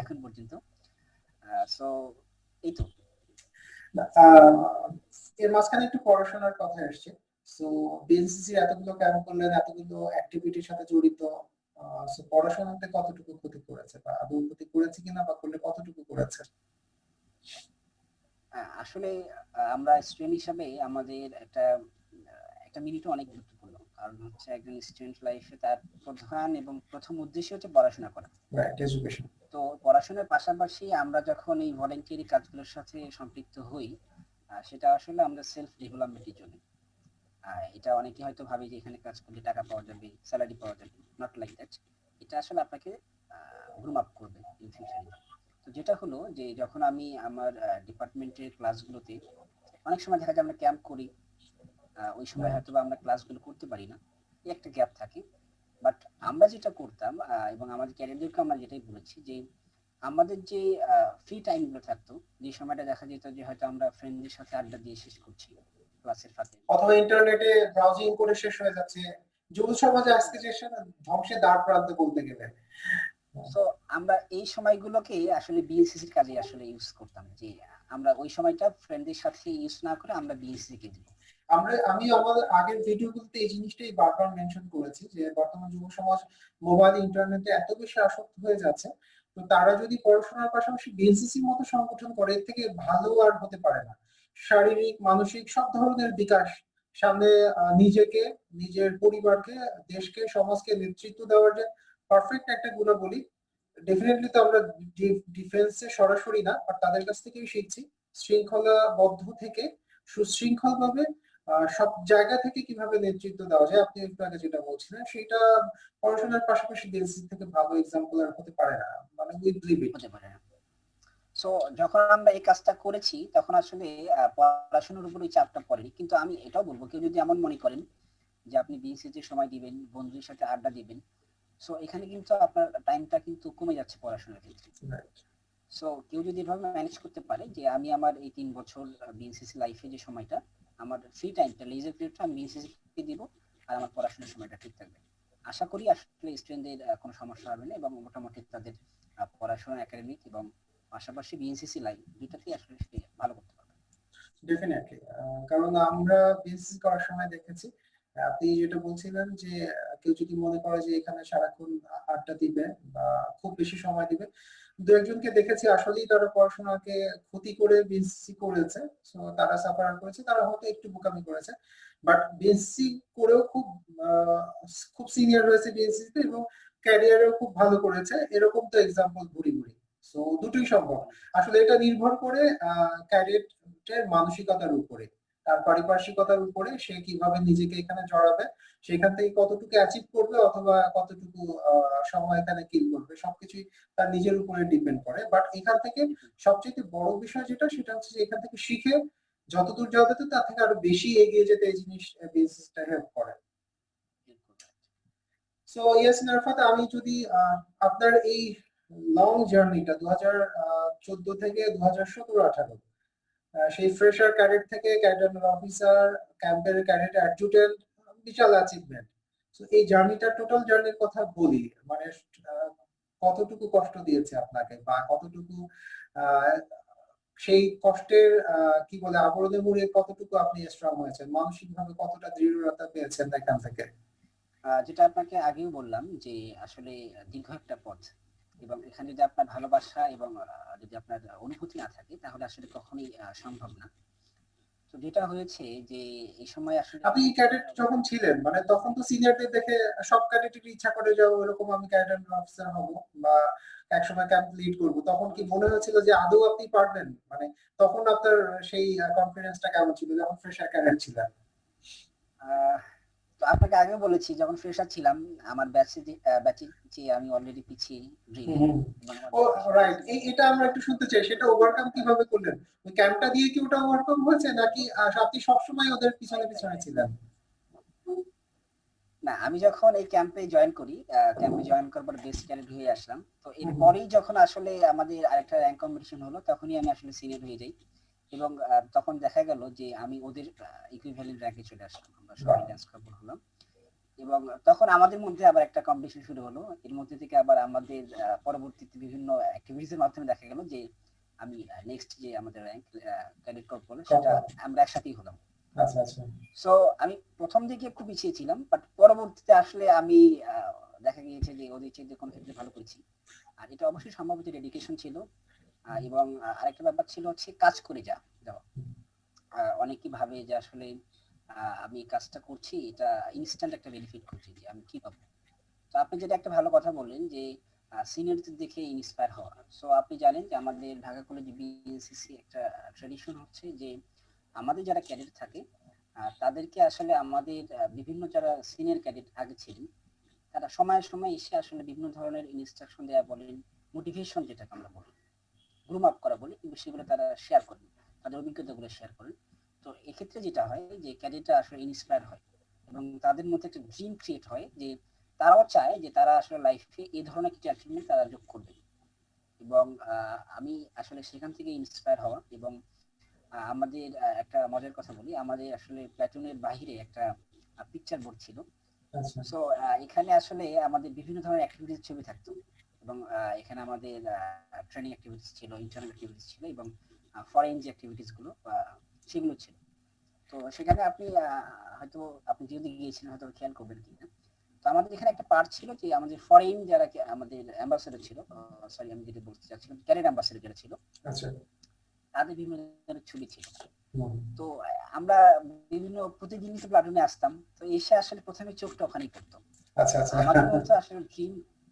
এখন পর্যন্ত। সো এই তো। এর মাঝখানে একটু পড়াশোনার কথা আসছে। সো বিএনসিসি এতগুলো ক্যাম্প করলেন, এতগুলো অ্যাক্টিভিটির সাথে জড়িত, সো পড়াশোনাতে কতটুকু ক্ষতি করেছে, বা আদৌ ক্ষতি করেছে কিনা, বা করলে কতটুকু করেছে? আসলে আমরা স্টুডেন্ট হিসাবে আমাদের একটা একটা মিনিটও অনেক গুরুত্বপূর্ণ, কারণ হচ্ছে একজন স্টুডেন্ট লাইফে তার প্রধান এবং প্রথম উদ্দেশ্য হচ্ছে পড়াশোনা করা। তো পড়াশোনার পাশাপাশি আমরা যখন এই ভলেন্টিয়ারি কাজগুলোর সাথে সম্পৃক্ত হই, সেটা আসলে আমরা সেলফ ডেভেলপমেন্টের জন্য। এটা অনেকে হয়তো ভাবে যে এখানে কাজ করলে টাকা পাওয়া যাবে, স্যালারি পাওয়া যাবে, নট লাইক দ্যাট। এটা আসলে আপনাকে গ্রুম আপ করবে ইন ফিউচারে। তো যেটা হলো যে যখন আমি আমার ডিপার্টমেন্টের ক্লাসগুলোতে, অনেক সময় দেখা যায় আমরা ক্যাম্প করি, ওই সময় হয়তো আমরা ক্লাসগুলো করতে পারি না, একটা গ্যাপ থাকে। বাট আমরা যেটা করতাম, এবং আমাদের ক্যারিয়ারদেরকে আমরা যেটাই বলেছি, যে আমাদের যে ফ্রি টাইম গুলো থাকতো, যে সময়টা দেখা যেত যে হয়তো আমরা ফ্রেন্ডদের সাথে আড্ডা দিয়ে শেষ করছি ক্লাসের ফাঁকে, অথবা ইন্টারনেটে ব্রাউজিং করে শেষ হয়ে যাচ্ছে, যুব সমাজে আজকে যে ধ্বংসের দ্বার প্রান্তে বলতে গেলে। সো আমরা এই সময়গুলোকে আসলে বিএসসিসির কাজে আসলে ইউজ করতাম, যে আমরা ওই সময়টা ফ্রেন্ডদের সাথে ইউজ না করে আমরা বিএসসি কে দিব। আমি আমাদের আগের ভিডিওগুলোতে এই জিনিসটাই বারবার মেনশন করেছি, যে বর্তমান যুব সমাজ মোবাইল ইন্টারনেটে এত বেশি আসক্ত হয়ে যাচ্ছে, তো তারা যদি পড়াশোনার পাশাপাশি বিএনসিসির মতো সংগঠন করে, এর থেকে ভালো আর হতে পারে না। শারীরিক, মানসিক সব ধরনের বিকাশ, সামনে নিজেকে, নিজের পরিবারকে, দেশকে, সমাজকে নেতৃত্ব দেওয়ার যে পারফেক্ট একটা গুণাবলী, ডেফিনেটলি তো আমরা ডিফেন্সে সরাসরি না, বাট তাদের কাছ থেকেই শিখছি শৃঙ্খলাবদ্ধ থেকে সুশৃঙ্খল ভাবে সব জায়গা থেকে কিভাবে নেতৃত্ব দেওয়া যায়। আপনি একটু আগে যেটা বলছিলেন, সেটা পড়াশোনার পাশাপাশি বেসিক থেকে ভালো এক্সাম্পল আর হতে পারে না, মানে উইথ লিমিট হতে পারে না। সো যখন আমরা এই কাজটা করেছি, তখন আসলে পড়াশোনার উপর এই চাপটা পড়েনি। কিন্তু আমি এটাও বলবো, কেউ যদি এমন মনে করেন যে আপনি বিএসসিতে সময় দিবেন, বন্ধুদের সাথে আড্ডা দিবেন। সো এখানে কিন্তু আপনার টাইমটা কিন্তু কমে যাচ্ছে পড়াশোনার ক্ষেত্রে। Right. সো কেউ যদি এভাবে ম্যানেজ করতে পারে যে আমি আমার এই ৩ বছর বিএনসিসি লাইফে যে সময়টা, আমার ফ্রি টাইমটা, লেজার পিরিয়ডটা আমি বিএনসিসি কে দিব, আর আমার পড়াশোনার সময়টা ঠিক থাকবে। আশা করি আসলে স্টুডেন্টদের কোনো সমস্যা হবে না, এবং মোটামুটি তাদের পড়াশোনা, একাডেমিক এবং পাশাপাশি বিএনসিসি লাইফ দুইটাতেই আসলে সে ভালো করতে পারবে। ডেফিনেটলি, কারণ আমরা বিএসসি করার সময় দেখেছি, আপনি যেটা বলছিলেন যে কেউ যদি মনে করে যে এখানে সারাক্ষণ আড্ডা দিবে বা খুব বেশি সময় দিবে, দু একজনকে দেখেছি আসলেই তারা পড়াশোনাকে ক্ষতি করে বিএসসি করেছে। সো তারা সাফার করেছে, তারা হয়তো একটু বোকামি করেছে, বাট বিএসসি করেও খুব সিনিয়র হয়েছে বিএসসি তে এবং ক্যারিয়ারেও খুব ভালো করেছে, এরকম তো এক্সাম্পল ভুরি ভুরি। সো দুটোই সম্ভব। আসলে এটা নির্ভর করে ক্যাডেটের মানসিকতার উপরে, তার পারিপার্শ্বিকতার উপরে, সে কিভাবে নিজেকে এখানে জড়াবে, সেখান থেকে কতটুকু অ্যাচিভ করবে অথবা কতটুকু সময় এখানে কিল করবে, সবকিছুই তার নিজের উপরে ডিপেন্ড করে। বাট এখান থেকে সবচেয়ে বড় বিষয় যেটা, সেটা হচ্ছে যে এখান থেকে শিখে যতদূর যাওয়া যেত তার থেকে আরো বেশি এগিয়ে যেতে এই জিনিস বেসিসটা হেল্প করে। সো ইয়েস নারফাত, আমি যদি আপনার এই লং জার্নিটা 2014 থেকে 2017-18, সেই ফ্রেশার ক্যাডেট থেকে ক্যাডেট অফিসার, ক্যাম্পের ক্যাডেট অ্যাডজুটেন্ট, বিশাল অ্যাচিভমেন্ট। তো এই জার্নিটা, টোটাল জার্নির কথা বলি, মানে কতটুকু কষ্ট দিয়েছে আপনাকে, বা কতটুকু আহ, সেই কষ্টের কি বলে আবরণে মুড়িয়ে কতটুকু আপনি স্ট্রং হয়েছেন, মানসিক ভাবে কতটা দৃঢ়তা পেয়েছেন এখান থেকে? যেটা আপনাকে আগেও বললাম যে আসলে দীর্ঘ একটা পথ, এবং এখানে যদি আপনার ভালোবাসা এবং যদি আপনার অনুভূতি না থাকে তাহলে আসলে কখনোই সম্ভব না। তো যেটা হয়েছে যে এই সময় আসলে আপনি ক্যাডেট যখন ছিলেন, মানে তখন তো সিনিয়রদের দেখে সব ক্যাডেটের ইচ্ছা করে যাও এরকম আমি ক্যাডেট অফিসার হব বা একসময় ক্যাম্প লিড করব, তখন কি মনে হয়েছিল যে আদৌ আপনি পারবেন? মানে তখন আপনার সেই কনফিডেন্সটা কেমন ছিল যখন ফ্রেশার ক্যাডেট ছিলেন? আহ, তো আপনাকে আগেও বলেছি, যখন ফ্রেশার ছিলাম আমার ব্যাচে যে আমি অলরেডি পিছিয়ে ড্রিলে, এবং আমার ও ব্যাচে রাইট, এটা আমরা একটু শুনতে চাই, সেটা ওভারকাম কিভাবে করলেন? ওই ক্যাম্পটা দিয়ে কি ওটা ওভারকাম হয়েছে, নাকি আপনি সবসময় ওদের পিছনে পিছনে ছিলেন? না, আমি যখন এই ক্যাম্পে জয়েন করি, ক্যাম্পে জয়েন করার পর বেস ক্যাডেট হয়ে আসলাম। তো এরপরেই যখন আসলে আমাদের আরেকটা র্যাঙ্ক কম্পিটিশন হলো, তখনই আমি আসলে সিনিয়র হয়ে যাই, এবং তখন দেখা গেল যে আমি ওদের ইকুইভ্যালেন্ট র্যাঙ্কে চলে আসলাম, আমরা সবাই ডান্স কাপড় হলাম। এবং তখন আমাদের মধ্যে আবার একটা কম্পিটিশন শুরু হলো, এর মধ্যে থেকে আবার আমাদের পরবর্তীতে বিভিন্ন অ্যাক্টিভিটিস এর মাধ্যমে দেখা গেল যে আমি নেক্সট যে আমাদের র্যাঙ্ক ক্যাডেট কর্প হলো সেটা আমরা একসাথেই হলাম। আচ্ছা আচ্ছা। সো আমি প্রথম দিকে একটু পিছিয়ে ছিলাম, বাট পরবর্তীতে আসলে আমি দেখা গিয়েছে যে ওদের চেয়ে কোনো ক্ষেত্রে ভালো করেছি। আর এটা অবশ্যই সম্ভবত ডেডিকেশন ছিল, এবং আরেকটা ব্যাপার ছিল হচ্ছে কাজ করে যাওয়া। অনেকেই ভাবে যে আসলে আমি কাজটা করছি, এটা ইনস্ট্যান্ট একটা বেনিফিট করছি, যে আমি কি পাবো। তো আপনি যেটা একটা ভালো কথা বললেন যে সিনিয়রদের দেখে ইন্সপায়ার হওয়া। সো আপনি জানেন যে আমাদের ঢাকা কলেজ বিএনসিসি একটা ট্রেডিশন হচ্ছে যে আমাদের যারা ক্যাডেট থাকে তাদেরকে আসলে আমাদের বিভিন্ন যারা সিনিয়র ক্যাডেট আগে ছিলেন তারা সময়ে সময়ে এসে আসলে বিভিন্ন ধরনের ইনস্ট্রাকশন দেওয়া বলেন, মোটিভেশন যেটাকে আমরা বলি, গ্রুম আপ করা বলি, কিন্তু সেগুলো তারা শেয়ার করেন, তাদের অভিজ্ঞতাগুলো শেয়ার করেন। তো এক্ষেত্রে যেটা হয় যে ক্যাডেটরা আসলে ইন্সপায়ার হয়, এবং তাদের মধ্যে একটা ড্রিম ক্রিয়েট হয় যে তারাও চায় যে তারা আসলে লাইফে এই ধরনের কিছু অ্যাচিভমেন্ট তারা যোগ করবে। এবং আমি আসলে সেখান থেকে ইন্সপায়ার হওয়া, এবং আমাদের একটা মজার কথা বলি, আমাদের আসলে প্ল্যাটুনের বাহিরে একটা পিকচার বোর্ড ছিল। সো এখানে আসলে আমাদের বিভিন্ন ধরনের অ্যাক্টিভিটিস ছবি থাকতো, এবং এখানে আমাদের ট্রেনিং অ্যাক্টিভিটিস ছিল, ইন্টারনাল অ্যাক্টিভিটিস ছিল, এবং ফরেন যে অ্যাক্টিভিটিস গুলো সেগুলো ছিল। তো সেখানে আপনি হয়তো আপনি যদি গিয়েছিলেন হয়তো খেয়াল করবেন কিনা। তো আমাদের এখানে একটা পার্ট ছিল যে আমাদের ফরেন যারা আমাদের অ্যাম্বাসেডর ছিল, সরি আমি যেটা বলতে চাচ্ছিলাম ক্যাডেট অ্যাম্বাসেডর যারা ছিল, আচ্ছা। তাদের বিভিন্ন ধরনের ছবি ছিল। তো আমরা বিভিন্ন প্রতিদিনই তো প্লাটুনে আসতাম, তো এসে আসলে প্রথমে চোখটা ওখানেই পড়তো। আচ্ছা আচ্ছা। আমাদের মধ্যে আসলে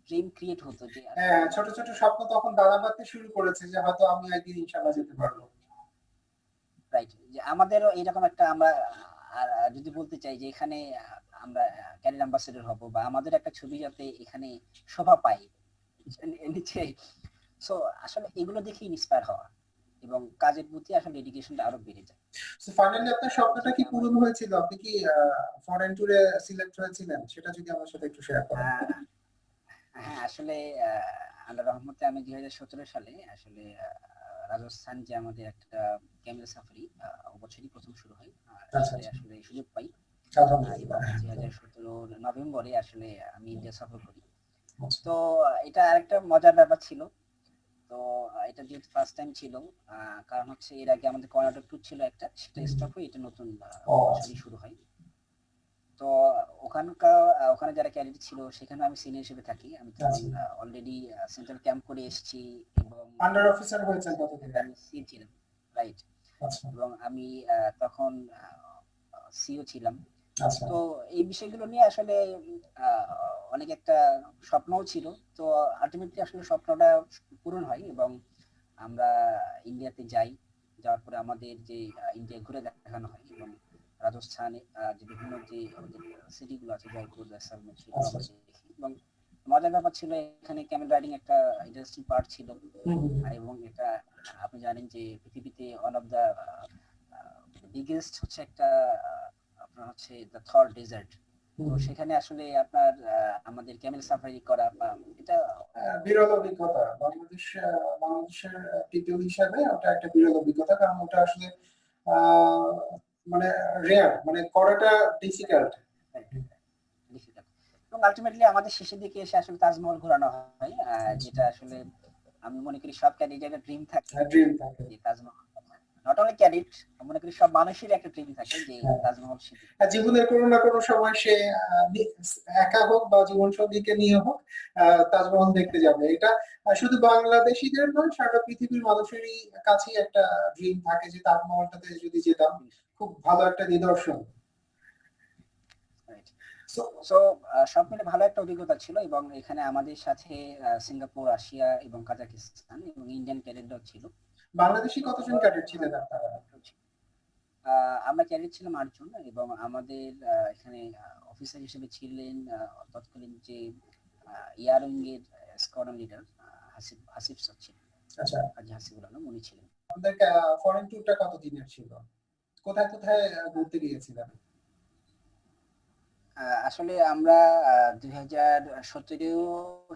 ড্রিম ক্রিয়েট হতো যে হ্যাঁ, ছোট ছোট স্বপ্ন তখন দানা বাঁধতে শুরু করেছে যে হয়তো আমি একদিন ইনশাআল্লাহ যেতে পারবো। রাইট, যে আমাদেরও এইরকম একটা আমরা যদি বলতে চাই যে এখানে আমরা ক্যারিয়ার অ্যাম্বাসেডর হব, বা আমাদের একটা ছবি যাতে এখানে শোভা পায় নিচে। সো আসলে এগুলো দেখে ইন্সপায়ার হওয়া। এবং কাজের প্রতি আসলে ডেডিকেশনটা আরো বেড়ে যায়। সো ফাইনালি আপনার স্বপ্নটা কি পূরণ হয়েছিল? আপনি কি ফরেন ট্যুরে সিলেক্ট হয়েছিলেন? সেটা যদি আমার সাথে একটু শেয়ার করেন। আহ, হ্যাঁ, আসলে আল্লাহর রহমতে আমি 2017 সালে আসলে রাজস্থান যে আমাদের একটা ক্যামেল সাফারি বছরই প্রথম শুরু হয়, আচ্ছা সেটা আচ্ছা, আসলে সুযোগ পাই। এবং আলহামদুলিল্লাহ। 2017 নভেম্বরে আসলে আমি ইন্ডিয়া সফর করি। আচ্ছা তো এটা আরেকটা মজার ব্যাপার ছিল। তো এটা যেহেতু ফার্স্ট টাইম ছিল, কারণ হচ্ছে এর আগে আমাদের কর্ণাটক ট্যুর ছিল একটা, সেটা স্টপ হয়ে এটা নতুন ও আচ্ছা বছরই শুরু হয়। তো ওখানকার ওখানে যারা ক্যাডেট ছিল সেখানে আমি সিনিয়র হিসেবে থাকি। আমি তখন আচ্ছা। অলরেডি সেন্ট্রাল ক্যাম্প করে এসেছি এবং আন্ডার অফিসার হয়েছেন কতদিন? আমি সি ছিলাম, রাইট। আচ্ছা এবং আমি তখন সিও ছিলাম। আচ্ছা তো এই বিষয়গুলো নিয়ে আসলে আহ, অনেক একটা স্বপ্নও ছিল। তো আলটিমেটলি আসলে স্বপ্নটা পূরণ হয় এবং আমরা ইন্ডিয়াতে যাই। যাওয়ার পরে আমাদের যে ইন্ডিয়া ঘুরে দেখানো হয় এবং রাজস্থানে যে বিভিন্ন যে আমাদের সিটিগুলো আছে, জয়পুর, জয়সালমের, সেগুলো আচ্ছা আমরা আচ্ছা। দেখি। এবং মজার ব্যাপার ছিল, এখানে ক্যামেল রাইডিং একটা ইন্টারেস্টিং পার্ট ছিল। হুম, হুম, হুম। এবং এটা আপনি জানেন যে পৃথিবীতে ওয়ান অফ দ্য বিগেস্ট হচ্ছে একটা আপনার হচ্ছে দ্য থর ডেজার্ট। তো হুম। সেখানে আসলে আপনার আমাদের ক্যামেল সাফারি করা বা এটা বিরল অভিজ্ঞতা বাংলাদেশের তৃতীয় হিসাবে ওটা একটা বিরল অভিজ্ঞতা, কারণ ওটা আসলে আহ, মানে রেয়ার, মানে করাটা ডিফিকাল্ট। ডিফিকাল্ট। এবং আলটিমেটলি আমাদের শেষের দিকে এসে আসলে তাজমহল ঘোরানো হয়, যেটা আসলে আমি মনে করি সব ক্যান্ডিডেটের ড্রিম থাকে ড্রিম থাকে। যে তাজমহল। নট অনলি ক্যাডেট, মনে করি সব মানুষের একটা ড্রিম থাকে যে হ্যাঁ, তাজমহল সে আর জীবনের কোনো না কোনো সময় সে একা হোক বা জীবন সঙ্গীকে নিয়ে হোক তাজমহল দেখতে যাবে। এটা শুধু বাংলাদেশিদের নয়, সারা পৃথিবীর মানুষেরই কাছেই একটা ড্রিম থাকে যে তাজমহলটাতে যদি যেতাম, খুব ভালো একটা নিদর্শন। দেখে। সো সো সব মিলে ভালো একটা অভিজ্ঞতা ছিল এবং এখানে আমাদের সাথে সিঙ্গাপুর, রাশিয়া এবং কাজাকিস্তান এবং ইন্ডিয়ান ক্যাডেটরাও ছিল। বাংলাদেশি কতজন ক্যাডেট ছিলেন আপনারা? আমরা ক্যাডেট ছিলাম 8 জন এবং আমাদের এখানে অফিসার হিসেবে ছিলেন তৎকালীন যে এয়ার উইং এর squadron leader Hasib Hasib sir ছিলেন। আচ্ছা, হাজি হাসিবুল আলম উনি ছিলেন। আপনাদের ফরেন ট্যুরটা কতদিনের ছিল? কোথায় কোথায় ঘুরতে গিয়েছিলেন? আসলে আমরা 2017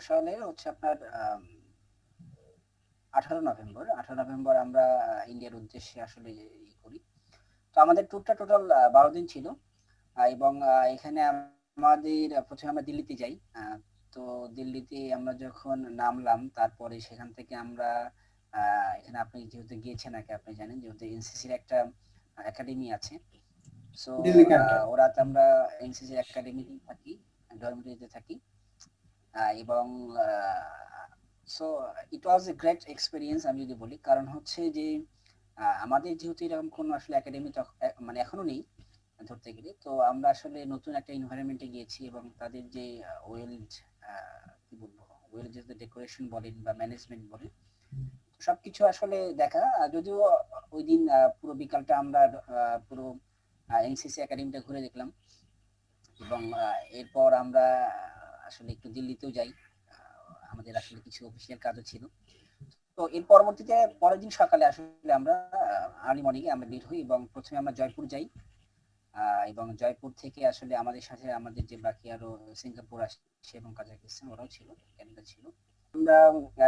সালের হচ্ছে আপনার 18 নভেম্বর আমরা ইন্ডিয়ার উদ্দেশ্যে আসলে করি। তো আমাদের ট্যুরটা টোটাল 12 দিন ছিল। এবং এখানে আমাদের প্রথমে আমরা দিল্লিতে যাই। তো দিল্লিতে আমরা যখন নামলাম, তারপরে সেখান থেকে আমরা এখানে আপনি যেহেতু গিয়েছেন আগে, আপনি জানেন যেহেতু এনসিসির একটা একাডেমি আছে। So Delhi cante. ওরাতে আমরা এনসিসির একাডেমিতে থাকি, ডরমিটরিতে থাকি। এবং so it was a great experience আমি যদি বলি, কারণ হচ্ছে যে আমাদের যেহেতু এরকম কোনো আসলে একাডেমি মানে এখনো নেই ধরতে গেলে, তো আমরা আসলে নতুন একটা এনভায়রনমেন্টে গিয়েছি এবং তাদের যে ওয়েল কি বলবো, ওয়েল যে ডেকোরেশন বলেন বা ম্যানেজমেন্ট বলেন, সবকিছু আসলে দেখা। যদিও ওই দিন পুরো বিকালটা আমরা পুরো এনসিসি একাডেমিটা ঘুরে দেখলাম এবং এরপর আমরা আসলে একটু দিল্লিতেও যাই। আমাদের আসলে কিছু অফিসিয়াল কাজও ছিল। তো এর পরবর্তীতে পরের দিন সকালে আসলে আমরা আর্লি মর্নিং এ আমরা বের হই এবং প্রথমে আমরা জয়পুর যাই। এবং জয়পুর থেকে আসলে আমাদের সাথে আমাদের যে বাকি আরো সিঙ্গাপুর আসছে এবং কাজাকিস্তান ওরাও ছিল, ক্যানাডা ছিল। আমরা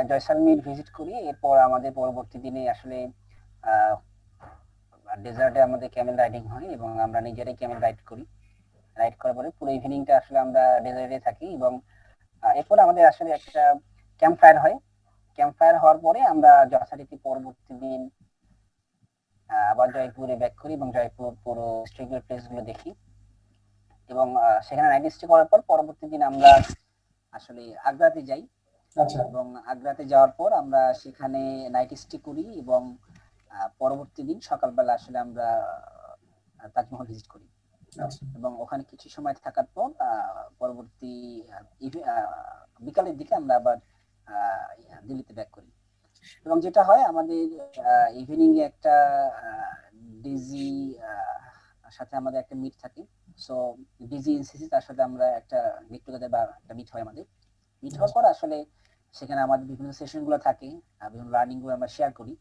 জয়সালমীর ভিজিট করি। এরপর আমাদের পরবর্তী দিনে আসলে ডেজার্টে আমাদের ক্যামেল রাইডিং হয় এবং আমরা নিজেরাই ক্যামেল রাইড করি। রাইড করার পরে পুরো ইভিনিংটা আসলে আমরা ডেজার্টে থাকি এবং এরপর আমাদের আসলে একটা ক্যাম্প ফায়ার হয়। ক্যাম্প ফায়ার হওয়ার পরে আমরা যথারীতি পরবর্তী দিন আবার জয়পুরে ব্যাক করি এবং জয়পুর পুরো হিস্টোরিক্যাল প্লেস গুলো দেখি এবং সেখানে নাইট স্টে করার পর পরবর্তী দিন আমরা আসলে আগ্রাতে যাই। আচ্ছা এবং আগ্রাতে যাওয়ার পর আমরা সেখানে নাইট স্টে করি এবং পরবর্তী দিন সকালবেলা আসলে আমরা তাজমহল ভিজিট করি আচ্ছা এবং ওখানে কিছু সময় থাকার পর পরবর্তী বিকালের দিকে আমরা আবার দিল্লিতে ব্যাক করি। এবং যেটা হয় আমাদের ইভিনিং এ একটা ডিজি সাথে আমাদের একটা মিট থাকে। সো ডিজি এনসিসি তার সাথে আমরা একটা গেট টুগেদার বা একটা মিট হয় আমাদের। মিট হওয়ার পর আসলে সেখানে আমাদের বিভিন্ন সেশন গুলো থাকে, বিভিন্ন লার্নিং গুলো আমরা শেয়ার করি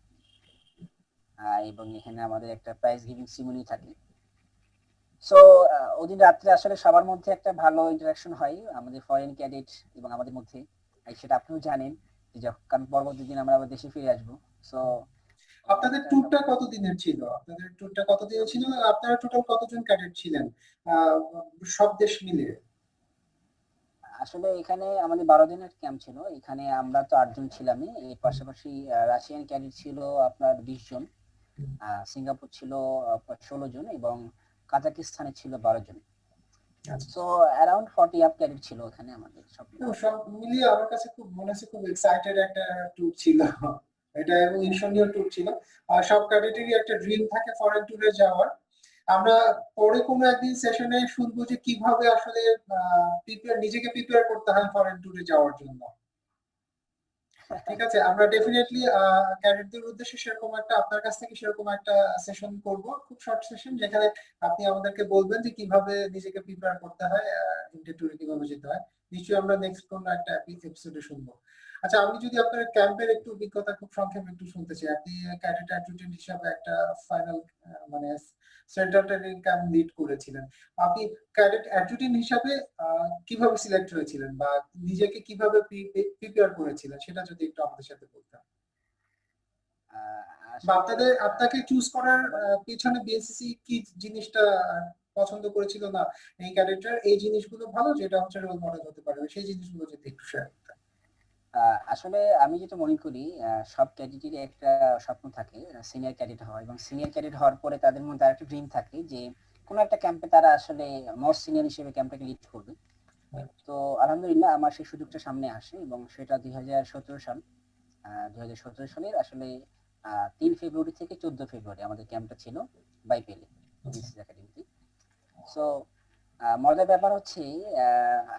এবং এখানে আমাদের একটা প্রাইজ গিভিং সিরিমনি থাকে। সো ওদিন রাত্রে আসলে সবার মধ্যে একটা ভালো ইন্টারাকশন হয় আমাদের ফরেন ক্যাডেট এবং আমাদের মধ্যে, সেটা আপনিও জানেন যে কারণ পরবর্তী দিন আমরা আবার দেশে ফিরে আসবো। সো আপনাদের ট্যুরটা কতদিনের ছিল? আপনাদের ট্যুরটা কতদিনের ছিল? আপনারা টোটাল কতজন ক্যাডেট ছিলেন আহ, সব দেশ মিলিয়ে? আসলে এখানে আমাদের 12 দিনের ক্যাম্প ছিল। এখানে আমরা তো 8 জন ছিলামই, এর পাশাপাশি রাশিয়ান ক্যাডেট ছিল আপনার 20 জন, সিঙ্গাপুর ছিল 16 জন এবং কাজাকিস্তানে ছিল 12 জন। আচ্ছা। সো অ্যারাউন্ড 40 আপ ক্যাডেট ছিল এখানে আমাদের সব তো সব মিলিয়ে আমার কাছে খুব মনে হচ্ছে খুব এক্সাইটেড একটা ট্যুর ছিল এটা, এবং ঈর্ষণীয় ট্যুর ছিল। আর সব ক্যাডেটেরই একটা ড্রিম থাকে ফরেন ট্যুরে যাওয়ার। আমরা পরে কোনো একদিন সেশনে শুনবো যে কিভাবে আসলে নিজেকে প্রিপেয়ার করতে হয় ফরেন ট্যুরে যাওয়ার জন্য। ঠিক আছে, আমরা ডেফিনেটলি ক্যাডেটদের উদ্দেশ্যে সেরকম একটা, আপনার কাছ থেকে সেরকম একটা সেশন করব, খুব শর্ট সেশন, যেখানে আপনি আমাদেরকে বলবেন যে কিভাবে নিজেকে প্রিপেয়ার করতে হয়, ইন্ডিয়া ট্যুরে কিভাবে যেতে হয়। নিশ্চয়ই আমরা নেক্সট কোন একটা এপিসোডে শুনবো। আচ্ছা, আমি যদি আপনার ক্যাম্পের একটু অভিজ্ঞতা খুব সংক্ষেপে একটু শুনতে চাই। আপনি ক্যাডেট অ্যাডজুটেন্ট হিসাবে একটা ফাইনাল মানে সেন্ট্রাল ট্রেনিং ক্যাম্প লিড করেছিলেন। আপনি ক্যাডেট অ্যাডজুটেন্ট হিসাবে কিভাবে সিলেক্ট হয়েছিলেন বা নিজেকে কিভাবে প্রিপেয়ার করেছিলেন সেটা যদি একটু আমাদের সাথে বলতেন। বা আসলে আপনাকে চুজ করার পেছনে বিএসসি কি জিনিসটা পছন্দ করেছিল, না এই ক্যারেক্টার এই জিনিসগুলো ভালো, যেটা হচ্ছে রোল মডেল হতে পারে, সেই জিনিসগুলো যদি একটু শেয়ার করতেন। আসলে আমি যেটা মনে করি সব ক্যাডেটেরই একটা স্বপ্ন থাকে সিনিয়র ক্যাডেট হওয়া, এবং সিনিয়র ক্যাডেট হওয়ার পরে তাদের মধ্যে আরেকটা ড্রিম থাকে যে কোনো একটা ক্যাম্পে তারা আসলে মোর সিনিয়র হিসেবে ক্যাম্পটাকে লিড করবে। তো আলহামদুলিল্লাহ আমার সেই সুযোগটা সামনে আসে এবং সেটা 2017 সাল। 2017 সালের আসলে 3 ফেব্রুয়ারি থেকে 14 ফেব্রুয়ারি আমাদের ক্যাম্পটা ছিল বাইপেলে বিসিস একাডেমিতে। সো মজার ব্যাপার হচ্ছে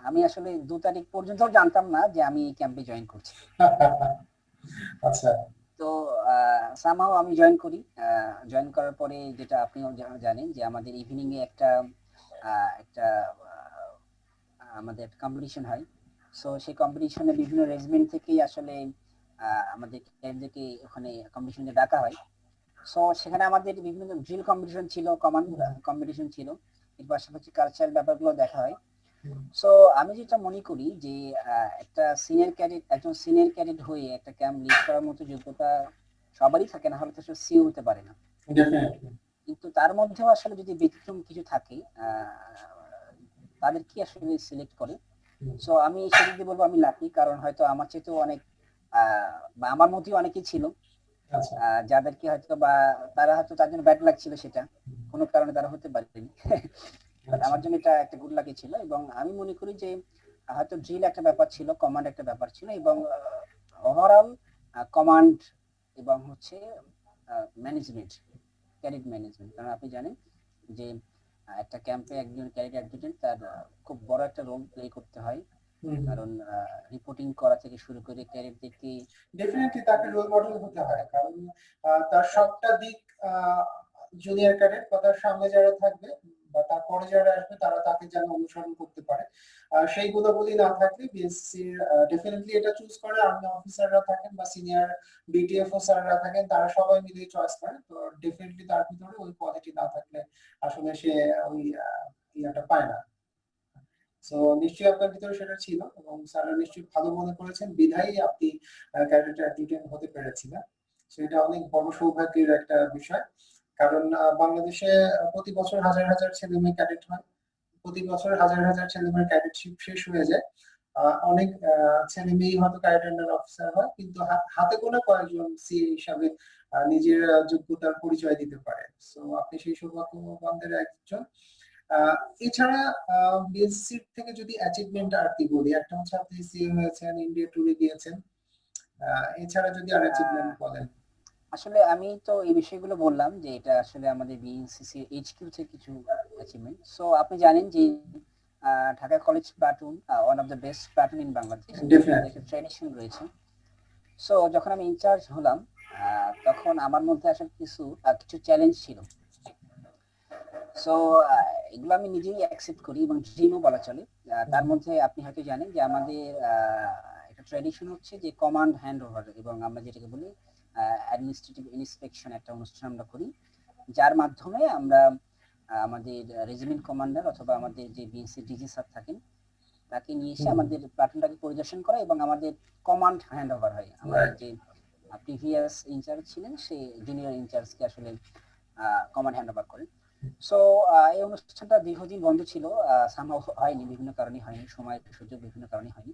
আমি আসলে 2 তারিখ পর্যন্ত জানতাম না যে আমি ক্যাম্পে জয়েন করছি। আচ্ছা। তো সামহাও আমি জয়েন করি। জয়েন করার পরে যেটা আপনিও জানেন যে আমাদের ইভিনিং এ একটা আমাদের কম্পিটিশন হয়। সো সেই কম্পিটিশনে বিভিন্ন রেজিমেন্ট থেকেই আসলে আমাদের ক্যাডেটদেরকে ওখানে কম্পিটিশনে ডাকা হয়। সো সেখানে আমাদের বিভিন্ন ড্রিল কম্পিটিশন ছিল, কমান্ড কম্পিটিশন ছিল, এর পাশাপাশি কালচারাল ব্যাপারগুলো দেখা হয়। সো আমি যেটা মনে করি যে একজন সিনিয়র ক্যাডেট হয়ে একটা ক্যাম্প লিড করার মতো যোগ্যতা সবারই থাকে, না হলে তো সে সিও হতে পারে না। ডেফিনেটলি। কিন্তু তার মধ্যেও আসলে যদি ব্যতিক্রম কিছু থাকে তাদের কি আসলে সিলেক্ট করে। সো আমি সেদিক দিয়ে বলবো আমি লাকি, কারণ হয়তো আমার চেয়েও অনেক বা আমার মধ্যেও অনেকেই ছিল আচ্ছা। যাদেরকে হয়তো বা তারা হয়তো তার জন্য ব্যাড লাক ছিল, সেটা কোনো কারণে তারা হতে পারেনি। বাট আচ্ছা। আমার জন্য এটা একটা গুড লাকি ছিল, এবং আমি মনে করি যে হয়তো ড্রিল একটা ব্যাপার ছিল, কমান্ড একটা ব্যাপার ছিল, এবং ওভারঅল কমান্ড এবং হচ্ছে ম্যানেজমেন্ট, ক্যাডেট ম্যানেজমেন্ট। কারণ আপনি জানেন যে একটা ক্যাম্পে একজন ক্যাডেট অ্যাডজুটেন্ট তার খুব বড় একটা রোল প্লে করতে হয়, কারণ রিপোর্টিং করা থেকে শুরু করে ক্যাডেটদেরকে ডেফিনেটলি তাকে রোল মডেল হতে হয়, কারণ তার সবটা দিক জুনিয়র ক্যাডেট বা তার সামনে যারা থাকবে বা তারপরে যারা আসবে তারা তাকে যেন অনুসরণ করতে পারে। সেই গুণাবলী না থাকলে বিএসসির ডেফিনেটলি এটা চুজ করে আর্মি অফিসাররা থাকেন বা সিনিয়র বিটিএফও স্যাররা থাকেন, তারা সবাই মিলে চয়েস করে। তো ডেফিনেটলি তার ভিতরে ওই কোয়ালিটি না থাকলে আসলে সে ওই ইয়াটা পায় না। তো নিশ্চয়ই আপনার ভিতরে সেটা ছিল এবং স্যাররা নিশ্চয়ই ভালো মনে করেছেন বিধায় আপনি ক্যাডেট অ্যাডজুটেন্ট হতে পেরেছিলেন। সেটা অনেক বড় সৌভাগ্যের একটা বিষয়। কারণ বাংলাদেশে প্রতি বছর হাজার হাজার ছেলে মেয়ে ক্যাডেট হয়, প্রতি বছর হাজার হাজার ছেলে মেয়ের ক্যাডেটশিপ শেষ হয়ে যায়। অনেক ছেলে মেয়ে হয়তো ক্যাডেট আন্ডার অফিসার হয়, কিন্তু হাতে গোনা কয়েকজন সিএ হিসাবে নিজের যোগ্যতার পরিচয় দিতে পারে। সো আপনি সেই সৌভাগ্যবানদের একজন। এছাড়া বিএসসি থেকে যদি অ্যাচিভমেন্ট আর কি বলি, একটা হচ্ছে আপনি সিএ হয়েছেন, ইন্ডিয়া ট্যুরে গিয়েছেন, এছাড়া যদি আর অ্যাচিভমেন্ট বলেন। আসলে আমি তো এই বিষয়গুলো বললাম যে এটা আসলে আমাদের বিএনসিসি এইচকিউ থেকে কিছু অ্যাচিভমেন্ট। সো আপনি জানেন যে Dhaka college platoon one of the best platoon in Bangladesh, আমাদের ডেফিনেটলি। একটা ট্রেডিশন রয়েছে। সো যখন আমি ইনচার্জ হলাম তখন আমার মধ্যে আসলে কিছু চ্যালেঞ্জ ছিল। সো এগুলো আমি নিজেই অ্যাকসেপ্ট করি এবং ড্রিমও বলা চলে। তার মধ্যে আপনি হয়তো জানেন যে আমাদের একটা ট্র্যাডিশন হচ্ছে যে কমান্ড হ্যান্ড ওভার, এবং আমরা যেটাকে বলি অ্যাডমিনিস্ট্রেটিভ ইন্সপেকশন একটা অনুষ্ঠান আমরা করি, যার মাধ্যমে আমরা আমাদের রেজিমেন্ট কমান্ডার অথবা আমাদের যে বিএনসি ডিজি স্যার থাকেন তাকে নিয়ে এসে আমাদের প্লাটুনটাকে পরিদর্শন করা এবং আমাদের কমান্ড হ্যান্ড ওভার হয়। আমাদের যে প্রিভিয়াস ইনচার্জ ছিলেন সেই জুনিয়র ইনচার্জকে আসলে কমান্ড হ্যান্ড ওভার করেন। সো এই অনুষ্ঠানটা দীর্ঘদিন বন্ধ ছিল, সামহাও হয়নি, বিভিন্ন কারণে হয়নি, সময় সুযোগ বিভিন্ন কারণে হয়নি।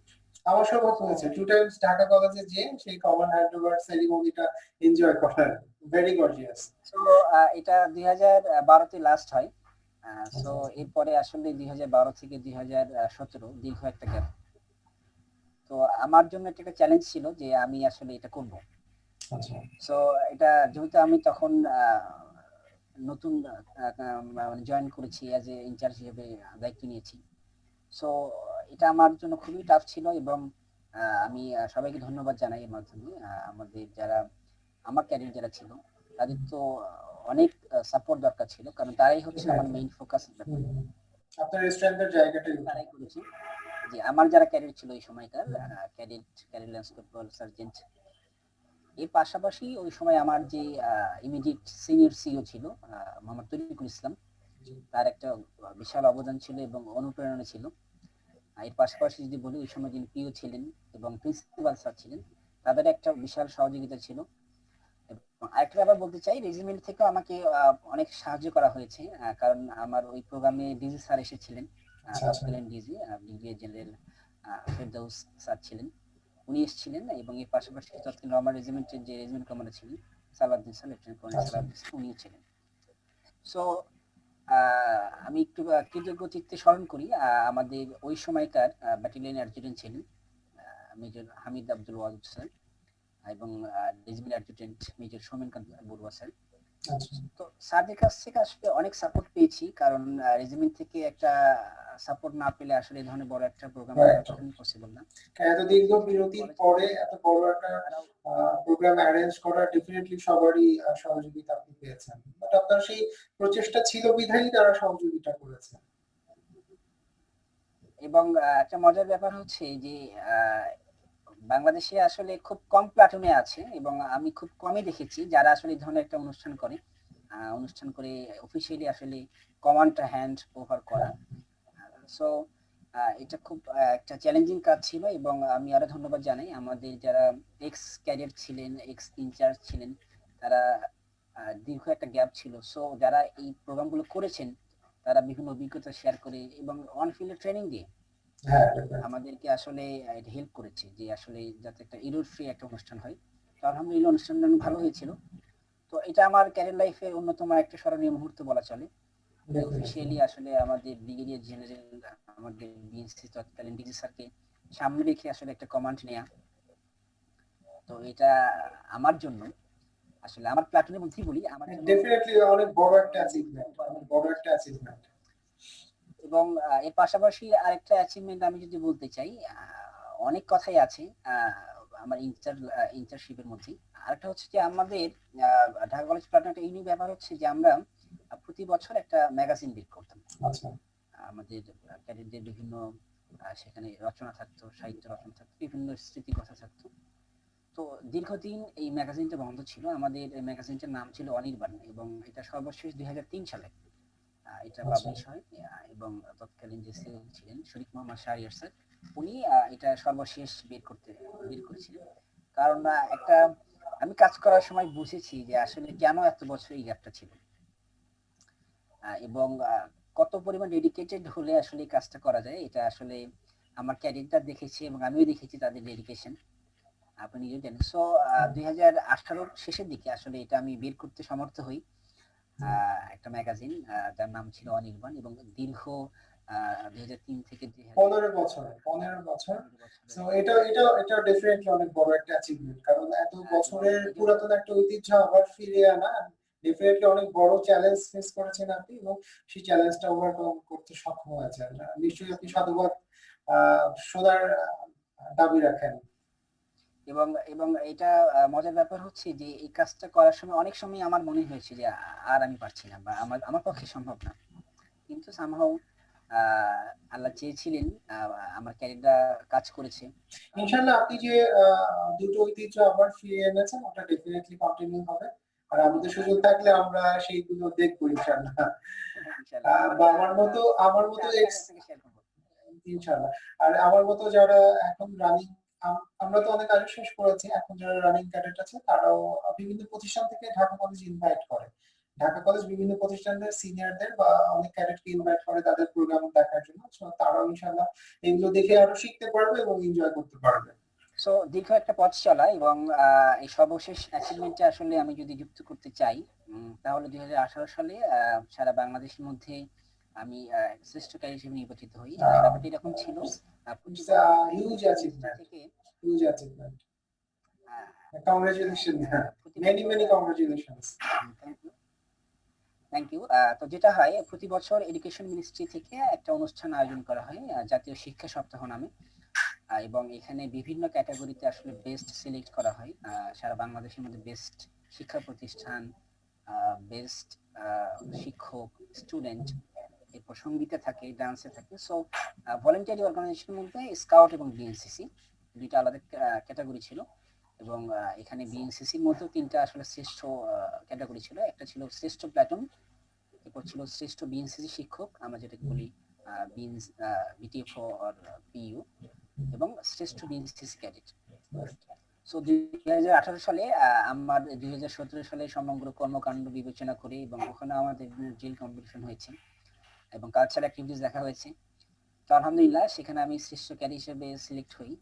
আমার সৌভাগ্য হয়েছে 2 টাইমস ঢাকা কলেজে যে সেই কমান্ড হ্যান্ডওভার সেরিমনিটা এনজয় করার। Very gorgeous. সো এটা 2012 তে লাস্ট হয়। সো এরপরে আসলে 2012 থেকে 2017 দীর্ঘ একটা গ্যাপ। তো আমার জন্য এটা একটা চ্যালেঞ্জ ছিল যে আমি আসলে এটা করব। আচ্ছা। সো এটা যেহেতু আমি তখন নতুন মানে জয়েন করেছি অ্যাজ এ ইনচার্জ হিসেবে দায়িত্ব নিয়েছি। সো এটা আমার জন্য খুবই টাফ ছিল এবং আমি সবাইকে ধন্যবাদ জানাই এর মাধ্যমে। আমাদের যারা আমার ক্যারিয়ার যারা ছিল তাদের তো অনেক সাপোর্ট দরকার ছিল, কারণ তারাই হচ্ছে আমার মেইন ফোকাস। আপনার স্ট্রেংথের জায়গাটাই তারাই করেছে যে আমার যারা ক্যারিয়ার ছিল এই সময়কার ক্যারিয়ার ল্যান্ডস্কেপ সার্জেন্ট। এর পাশাপাশি ওই সময় আমার যে ইমিডিয়েট সিনিয়র সিইও ছিল মোহাম্মদ তরিকুল ইসলাম, তার একটা বিশাল অবদান ছিল এবং অনুপ্রেরণা ছিল। এর পাশাপাশি যদি বলি ওই সময় যিনি পিও ছিলেন এবং প্রিন্সিপাল স্যার ছিলেন তাদের একটা বিশাল সহযোগিতা ছিল। এবং আরেকটা ব্যাপার বলতে চাই, রেজিমেন্ট থেকে আমাকে অনেক সাহায্য করা হয়েছে, কারণ আমার ওই প্রোগ্রামে ডিজি স্যার এসেছিলেন, তৎকালীন DG brigadier general Ferdous sir ছিলেন, উনি এসেছিলেন এবং এর পাশাপাশি তৎকালীন আমার রেজিমেন্টের যে রেজিমেন্ট কমান্ডার ছিলেন Salauddin sir, lieutenant colonel Salauddin sir, উনিও ছিলেন। সো আমি একটু কৃতজ্ঞ চিত্তে স্মরণ করি আমাদের ওই সময়কার ব্যাটালিয়ন অ্যাডজুটেন্ট ছিলেন মেজর হামিদ আব্দুল ওয়াদুদ স্যার এবং regiment adjutant major Soumenkanta Barua sir. তো স্যারদের কাছ থেকে আসলে অনেক সাপোর্ট পেয়েছি, কারণ রেজিমেন্ট থেকে একটা সাপোর্ট না পেলে আসলে এই ধরনের বড় একটা প্রোগ্রাম কখনোই পসিবল না। এত দীর্ঘ বিরতির পরে এত বড় একটা প্রোগ্রাম অ্যারেঞ্জ করা ডেফিনেটলি সবারই সহযোগিতা আপনি পেয়েছেন, বাট আপনার সেই প্রচেষ্টা ছিল বিধায়ী তারা সহযোগিতা করেছে। এবং একটা মজার ব্যাপার হচ্ছে যে বাংলাদেশে আসলে খুব কম প্লাটুনে আছে এবং আমি খুব কমই দেখেছি যারা আসলে এই ধরনের একটা অনুষ্ঠান করে অফিসিয়ালি আসলে কমান্ড হ্যান্ড ওভার করা। সো এটা খুব একটা চ্যালেঞ্জিং কাজ ছিল এবং আমি আরো ধন্যবাদ জানাই আমাদের যারা এক্স ক্যারিয়ার ছিলেন, এক্স ইনচার্জ ছিলেন, তারা দীর্ঘ একটা গ্যাপ ছিল। সো যারা এই প্রোগ্রামগুলো করেছেন তারা বিভিন্ন অভিজ্ঞতা শেয়ার করে এবং অন ফিল্ডে ট্রেনিং দিয়ে আমাদেরকে আসলে হেল্প করেছে যে আসলে যাতে একটা এরর ফ্রি একটা অনুষ্ঠান হয়। তো আলহামদুলিল্লাহ অনুষ্ঠানটা ভালো হয়েছিল। তো এটা আমার ক্যারিয়ার লাইফে অন্যতম একটা স্মরণীয় মুহূর্ত বলা চলে। অফিসিয়ালি আসলে আমাদের ব্রিগেডিয়ার জেনারেল আমাদের বিএনসি তৎকালীন ডিজি স্যারকে সামনে রেখে আসলে একটা কমান্ড নেয়া, তো এটা আমার জন্য আসলে আমার প্লাটুনের মধ্যেই বলি আমার জন্য ডেফিনেটলি অনেক বড় একটা অ্যাচিভমেন্ট, অনেক বড় একটা অ্যাচিভমেন্ট। এবং এর পাশাপাশি আরেকটা অ্যাচিভমেন্ট আমি যদি বলতে চাই, অনেক কথাই আছে আমার ইন্টার্নশিপের মধ্যে। আরেকটা হচ্ছে যে আমাদের ঢাকা কলেজ প্লাটুন একটা ইউনিক ব্যাপার হচ্ছে যে আমরা প্রতি বছর একটা ম্যাগাজিন বের করতাম। আচ্ছা। আমাদের ক্যাডেটদের বিভিন্ন সেখানে রচনা থাকতো, সাহিত্য রচনা থাকতো, বিভিন্ন স্মৃতি কথা থাকতো। তো দীর্ঘদিন এই ম্যাগাজিনটা বন্ধ ছিল। আমাদের ম্যাগাজিনটার নাম ছিল অনির্বাণ এবং এটা সর্বশেষ 2003 সালে এটা পাবলিশ হয় এবং তৎকালীন যে সিইও ছিলেন শরীফ মোহাম্মদ শাহরিয়ার স্যার, উনি এটা সর্বশেষ বের করেছিলেন। কারণ একটা আমি কাজ করার সময় বুঝেছি যে আসলে কেন এত বছর এই গ্যাপটা ছিল এবং কত পরিমাণ ডেডিকেটেড হলে আসলে এই কাজটা করা যায়। এটা আসলে আমার ক্যারিয়ারটা দেখেছি এবং আমিও দেখেছি তাদের ডেডিকেশন, আপনি নিজেও জানেন। সো 2018 শেষের দিকে আসলে এটা আমি বের করতে সমর্থ হই, একটা ম্যাগাজিন যার নাম ছিল অনির্বাণ এবং দীর্ঘ 2003 থেকে 15 বছর। সো এটা ডেফিনেটলি অনেক বড় একটা অ্যাচিভমেন্ট, কারণ এত বছরের পুরাতন একটা ঐতিহ্য আবার ফিরিয়ে আনা ডেফিনেটলি অনেক বড় চ্যালেঞ্জ ফেস করেছেন আপনি এবং সেই চ্যালেঞ্জটা ওভারকাম করতে সক্ষম হয়েছেন। নিশ্চয়ই আপনি সাধুবাদ শোনার দাবি রাখেন। এবং এটা মজার ব্যাপার হচ্ছে যে এই কাজটা করার সময় অনেক সময় আমার মনে হয়েছে যে আর আমি পারছি না বা আমার পক্ষে সম্ভব না, কিন্তু সামহাও আল্লাহ চেয়েছিলেন আমার ক্যারিয়ারটা কাজ করেছে। ইনশাল্লাহ আপনি যে দুটো ঐতিহ্য আবার ফিরিয়ে এনেছেন ওটা ডেফিনেটলি কন্টিনিউ হবে। আর আমাদের সুযোগ ইনশাআল্লাহ, থাকলে আমরা সেইগুলো দেখবো ইনশাল্লাহ। ইনশাআল্লাহ। বা আমার মতো আমি এক্স আপনার থেকে শেয়ার করব। ইনশাল্লাহ। আর আমার মতো যারা এখন রানিং, আমরা তো অনেক আগে শেষ করেছি। এখন যারা রানিং ক্যাডেট আছে তারাও বিভিন্ন প্রতিষ্ঠান থেকে ঢাকা কলেজ ইনভাইট করে। ঢাকা কলেজ বিভিন্ন প্রতিষ্ঠানের সিনিয়রদের বা অনেক ক্যাডেটকে ইনভাইট করে তাদের প্রোগ্রাম দেখার জন্য। সো তারাও ইনশাল্লাহ এগুলো দেখে আরো শিখতে পারবে এবং এনজয় করতে পারবে। সো দীর্ঘ একটা পথ চলা এবং এই সর্বশেষ অ্যাচিভমেন্টে আসলে আমি যদি যুক্ত করতে চাই, তাহলে ২০১৮ সালে সারা বাংলাদেশের মধ্যে আমি শ্রেষ্ঠ ক্যাডেট হিসেবে নির্বাচিত হই। ব্যাপারটি এরকম ছিল, প্রতি ইটস আ বছর হিউজ এডুকেশন মিনিস্ট্রি অ্যাচিভমেন্ট, থেকে হিউজ অ্যাচিভমেন্ট। আহ, হ্যাঁ, কংগ্রাচুলেশন। প্রতি মেনি বছর many congratulations. Thank you, thank you. তো যেটা হয়, প্রতি বছর এডুকেশন মিনিস্ট্রি থেকে একটা অনুষ্ঠান আয়োজন করা হয় জাতীয় শিক্ষা সপ্তাহ নামে। এবং এখানে বিভিন্ন ক্যাটাগরিতে আসলে বেস্ট সিলেক্ট করা হয় সারা বাংলাদেশের মধ্যে। বেস্ট শিক্ষা প্রতিষ্ঠান, বেস্ট শিক্ষক, স্টুডেন্ট, এরপর সঙ্গীতে থাকে, ডান্সে থাকে। সো ভলেন্টারি অর্গানাইজেশনের মধ্যে স্কাউট এবং বিএনসিসি দুইটা আলাদা ক্যাটাগরি ছিল। এবং এখানে বিএনসিসির মধ্যেও তিনটা আসলে শ্রেষ্ঠ ক্যাটাগরি ছিল। একটা ছিল শ্রেষ্ঠ প্ল্যাটুন, এরপর ছিল শ্রেষ্ঠ বিএনসিসি শিক্ষক, আমরা যেটাকে বলি বিটিএফও আর পিইউ, এবং শ্রেষ্ঠ বিএনসিসি ক্যাডেট। সো ২০১৮ সালে আমার ২০১৭ সালে সমগ্র কর্মকাণ্ড বিবেচনা করে এবং ওখানে আমাদের ড্রিল কম্পিটিশন হয়েছে এবং কালচারাল অ্যাক্টিভিটিস দেখা হয়েছে। তো আলহামদুলিল্লাহ সেখানে আমি শ্রেষ্ঠ ক্যাডেট হিসেবে সিলেক্ট হই।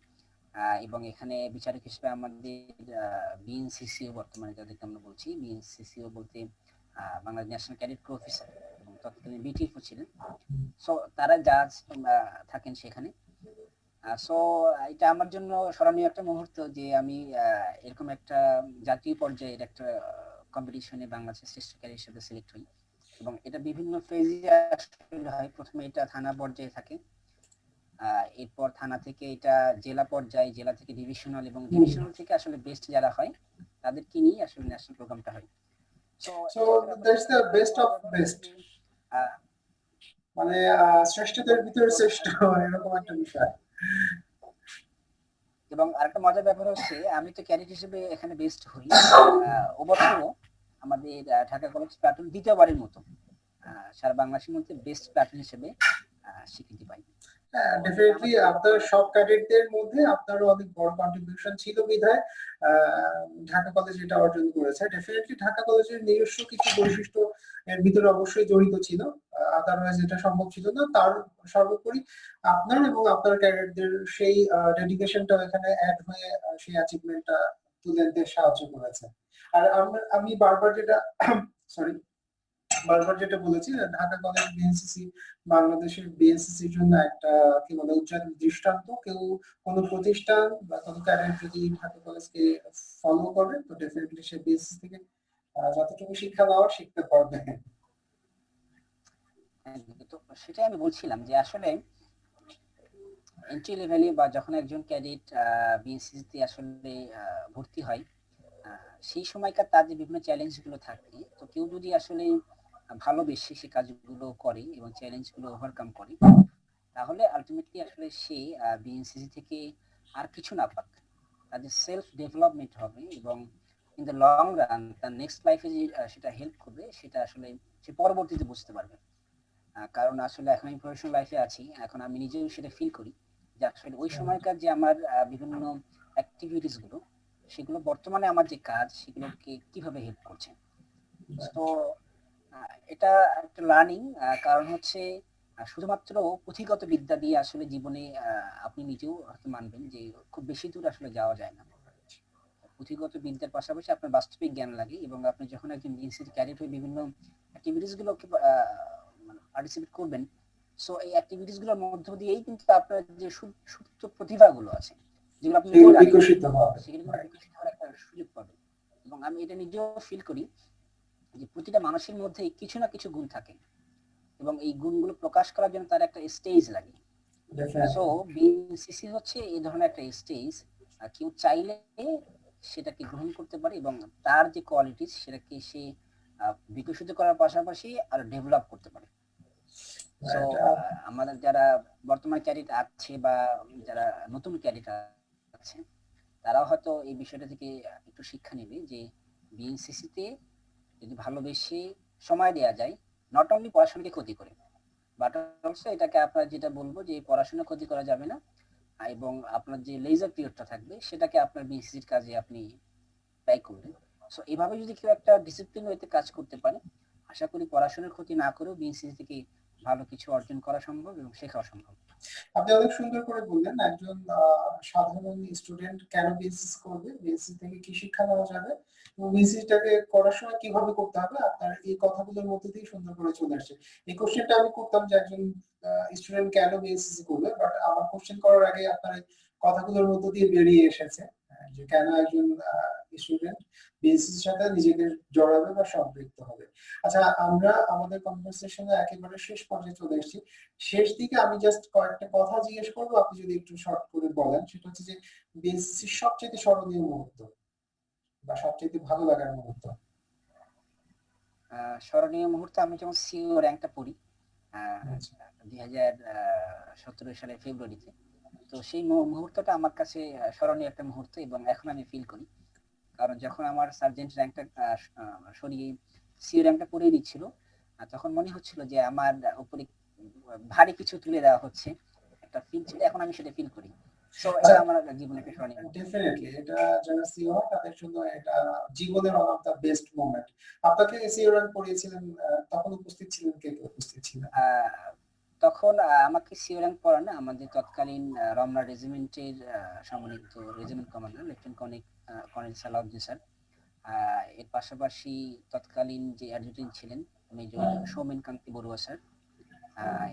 এবং এখানে বিচারক হিসেবে আমাদের বিএনসিসিও, বর্তমানে যাদেরকে আমরা বলছি বিএনসিসিও বলতে বাংলাদেশ ন্যাশনাল ক্যাডেট কো অফিসার, এবং তৎকালীন বিটিএফও ছিলেন। সো তারা জাজ থাকেন সেখানে। সো এটা আমার জন্য স্মরণীয় একটা মুহূর্ত যে আমি এরকম একটা জাতীয় পর্যায়ের একটা কম্পিটিশনে বাংলাদেশের শ্রেষ্ঠ ক্যাডেট হিসেবে সিলেক্ট হই। এবং এটা বিভিন্ন ফেজে আসলে হয়। প্রথমে এটা থানা পর্যায়ে থাকে, এরপর থানা থেকে এটা জেলা পর্যায়ে, জেলা থেকে ডিভিশনাল, এবং ডিভিশনাল থেকে আসলে বেস্ট যারা হয় তাদেরকে নিয়ে আসলে ন্যাশনাল প্রোগ্রামটা হয়। সো সো এটা একটা ব্যাপার দ্যাটস ছিল, দ্য এবং আরেকটা বেস্ট অফ মজার ব্যাপার হচ্ছে বেস্ট। যে আহ, মানে এবং শ্রেষ্ঠদের ভিতরে শ্রেষ্ঠ এরকম একটা বিষয়। এবং আরেকটা মজার ব্যাপার হচ্ছে, আমি তো ক্যাডেট হিসেবে এখানে বেস্ট হই। ও বছরও আমাদের ঢাকা কলেজ প্লাটুন দ্বিতীয়বারের মতো সারা বাংলাদেশের মধ্যে বেস্ট প্লাটুন হিসেবে স্বীকৃতি পাই। হ্যাঁ, তো এটা আমার ডেফিনেটলি জন্য আপনার সব ক্যাডেটদের মধ্যে আপনারও অনেক বড় কন্ট্রিবিউশন ছিল বিধায় ঢাকা কলেজ এটা অর্জন করেছে। ডেফিনেটলি ঢাকা কলেজের নিজস্ব কিছু বৈশিষ্ট্য এর ভিতরে অবশ্যই জড়িত ছিল, আদারওয়াইজ এটা সম্ভব ছিল না। তার সর্বোপরি আপনার এবং আপনার ক্যাডেটদের সেই ডেডিকেশনটা এখানে অ্যাড হয়ে সেই অ্যাচিভমেন্টটা তুলে আনতে সাহায্য করেছে। আর আমি বারবার যেটা সরি বারবার যেটা বলেছি যে ঢাকা কলেজ বিএনসিসি বাংলাদেশের বিএনসিসির জন্য একটা কি বলে উজ্জ্বল দৃষ্টান্ত। কেউ কোনো প্রতিষ্ঠান বা কোনো ক্যাডেট যদি ঢাকা কলেজকে ফলো করে তো ডেফিনেটলি সে বিএনসিসি থেকে যতটুকু শিক্ষা নেওয়ার শিখতে পারবে। তো সেটাই আমি বলছিলাম যে আসলে এন্ট্রি লেভেলে বা যখন একজন ক্যাডেট বিএনসিসিতে আসলে ভর্তি হয়, সেই সময়কার তার যে বিভিন্ন চ্যালেঞ্জ গুলো থাকে, তো কেউ যদি আসলে ভালোবেসে সে কাজগুলো করে এবং চ্যালেঞ্জ গুলো ওভারকাম করে, তাহলে আলটিমেটলি আসলে সে বিএনসিসি থেকে আর কিছু না পাক, তাদের সেলফ ডেভেলপমেন্ট হবে এবং ইন দ্য লং রান তার নেক্সট লাইফে যে সেটা হেল্প করবে, সেটা আসলে সে পরবর্তীতে বুঝতে পারবে। কারণ আসলে এখন আমি প্রফেশনাল লাইফে আছি, এখন আমি নিজেও সেটা ফিল করি যে আসলে ওই সময়কার যে আমার বিভিন্ন অ্যাক্টিভিটিস গুলো, সেগুলো বর্তমানে আমার যে কাজ সেগুলোকে কিভাবে হেল্প করছে। তো এটা একটা লার্নিং। কারণ হচ্ছে শুধুমাত্র পুঁথিগত বিদ্যা দিয়ে আসলে জীবনে আপনি নিজেও হয়তো মানবেন যে খুব বেশি দূর আসলে যাওয়া যায় না। পুঁথিগত বিদ্যার পাশাপাশি আপনার বাস্তবিক জ্ঞান লাগে, এবং আপনি যখন একজন ইনস্টিটিউট ক্যাডেট হয়ে বিভিন্ন অ্যাক্টিভিটিস গুলোকে মানে পার্টিসিপেট করবেন, সো এই অ্যাক্টিভিটিস গুলোর মধ্য দিয়েই কিন্তু আপনার যে সুপ্ত প্রতিভাগুলো আছে, যেগুলো আপনি নিজেও সেগুলো জানেন না, বিকশিত হবে। সেগুলো কিন্তু বিকশিত হওয়ার একটা সুযোগ পাবেন। এবং আমি এটা নিজেও ফিল করি যে প্রতিটা মানুষের মধ্যে কিছু না কিছু গুণ থাকে, এবং এই গুণগুলো প্রকাশ করার জন্য তার একটা স্টেজ লাগে। সো বিএনসিসি হচ্ছে এই ধরনের একটা স্টেজ, কেউ চাইলে সেটাকে গ্রহণ করতে পারে এবং তার যে কোয়ালিটিস সেটাকে সে বিকশিত করার পাশাপাশি আর ডেভেলপ করতে পারে। So right. আমাদের যারা বর্তমান ক্যাডেট আছে বা যারা নতুন ক্যাডেট আছে তারাও হয়তো এই বিষয়টা থেকে একটু শিক্ষা নেবে যে বিএনসিসিতে যদি ভালোবেসে সময় দেওয়া যায়, নট অনলি পড়াশোনাকে ক্ষতি করে, বাট অলসো এটাকে আপনার যেটা বলবো যে পড়াশোনা ক্ষতি করা যাবে না, এবং আপনার যে লেজার পিরিয়ডটা থাকবে সেটাকে আপনার বিএনসিসির কাজে আপনি ব্যয় করবেন। সো এভাবে যদি কেউ একটা ডিসিপ্লিন ওয়েতে কাজ করতে পারে, আশা করি পড়াশোনার ক্ষতি না করেও বিএনসিসি থেকে ভালো কিছু অর্জন করা সম্ভব এবং শেখাও সম্ভব। আপনি অনেক সুন্দর করে বললেন একজন সাধারণ স্টুডেন্ট কেন বিএসসি করবে, বিএসসি থেকে কি শিক্ষা নেওয়া যাবে এবং বিএসসিটাকে করার সময় কিভাবে করতে হবে, আপনার এই কথাগুলোর মধ্যে দিয়ে সুন্দর করে চলে আসছে। এই কোশ্চেনটা আমি করতাম যে একজন স্টুডেন্ট কেন বিএসসি করবে, বাট আমার কোশ্চেন করার আগে আপনার এই কথাগুলোর মধ্যে দিয়ে বেরিয়ে এসেছে যে কেন একজন স্টুডেন্ট বিএসসির সাথে নিজেকে জড়াবে বা সম্পৃক্ত হবে। আচ্ছা, আমরা আমাদের কনভারসেশনে একেবারে শেষ পর্যায়ে চলে এসেছি। শেষ দিকে আমি জাস্ট কয়েকটা কথা জিজ্ঞেস করবো, আপনি যদি একটু শর্ট করে বলেন। সেটা হচ্ছে যে বিএসসির সবচেয়ে স্মরণীয় মুহূর্ত বা সবচেয়ে ভালো লাগার মুহূর্ত। স্মরণীয় মুহূর্তে আমি যখন সিও র্যাঙ্কটা পড়ি আচ্ছা। 2017 সালের ফেব্রুয়ারিতে, তো সেই মুহূর্তটা আমার কাছে স্মরণীয় একটা মুহূর্ত এবং এখন আমি ফিল করি। কারণ যখন আমার সার্জেন্ট র্যাঙ্কটা সরিয়ে সিও র্যাঙ্কটা পড়িয়ে দিচ্ছিল, তখন মনে হচ্ছিল যে আমার উপরে ভারী কিছু তুলে দেওয়া হচ্ছে, একটা ফিল ছিল, এখন আমি সেটা ফিল করি। সো আচ্ছা, এটা আমার জীবনে একটা স্মরণীয় মুহূর্ত। ডেফিনেটলি এটা যারা সিও হয় তাদের জন্য এটা জীবনের one of the best moment. আপনাকে সিও র্যাঙ্ক পড়িয়েছিলেন, তখন উপস্থিত ছিলেন, কে কে উপস্থিত ছিলেন? আহ, তখন আমাকে সিও র্যাঙ্ক পড়ানো আমাদের তৎকালীন রমনা রেজিমেন্টের সম্মানিত regiment commander lieutenant colonel Salauddin sir. এর পাশাপাশি তৎকালীন যে অ্যাডজুটেন্ট ছিলেন মেজর সৌমেন কান্তি বড়ুয়া স্যার।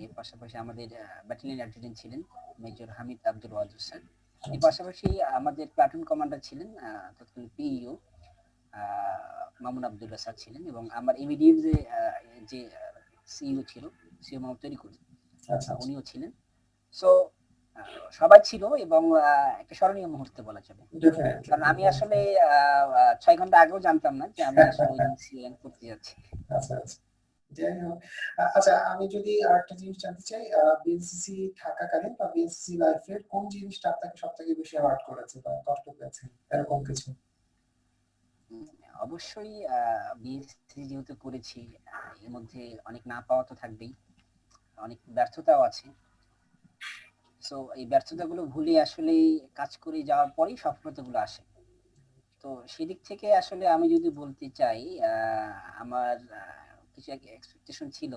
এর পাশাপাশি আমাদের ব্যাটালিয়ন অ্যাডজুটেন্ট ছিলেন মেজর হামিদ আব্দুল ওয়াদুদ স্যার। এর পাশাপাশি আমাদের প্লাটুন কমান্ডার ছিলেন তৎকালীন পিইও মামুন আবদুল্লাহ স্যার ছিলেন, এবং আমার ইমিডিয়েট যে সিইও ছিল, সিইও মোহাম্মদ তরিকুল, আচ্ছা, আচ্ছা। উনিও ছিলেন। সো সবাই ছিল এবং একটা স্মরণীয় মুহূর্তে বলা যাবে। ডেফিনেটলি, কারণ আমি আসলে 6 ঘন্টা আগেও জানতাম না যে আমি আসলে ওই দিন সিও র্যাঙ্ক করতে যাচ্ছি। আচ্ছা, আচ্ছা। যাই হোক, আচ্ছা, আমি যদি আরেকটা জিনিস জানতে চাই, বিএনসিসি থাকাকালীন বা বিএনসিসি লাইফের কোন জিনিসটা আপনাকে সবথেকে বেশি হার্ট করেছে বা কষ্ট পেয়েছে, এরকম কিছু? উম, অবশ্যই বিএসসি যেহেতু করেছি, এর মধ্যে অনেক না পাওয়া তো থাকবেই, অনেক ব্যর্থতাও আছে। সো এই ব্যর্থতাগুলো ভুলে আসলে কাজ করে যাওয়ার পরেই সফলতাগুলো আসে। তো সেদিক থেকে আসলে আমি যদি বলতে চাই, আমার কিছু এক্সপেকটেশন ছিল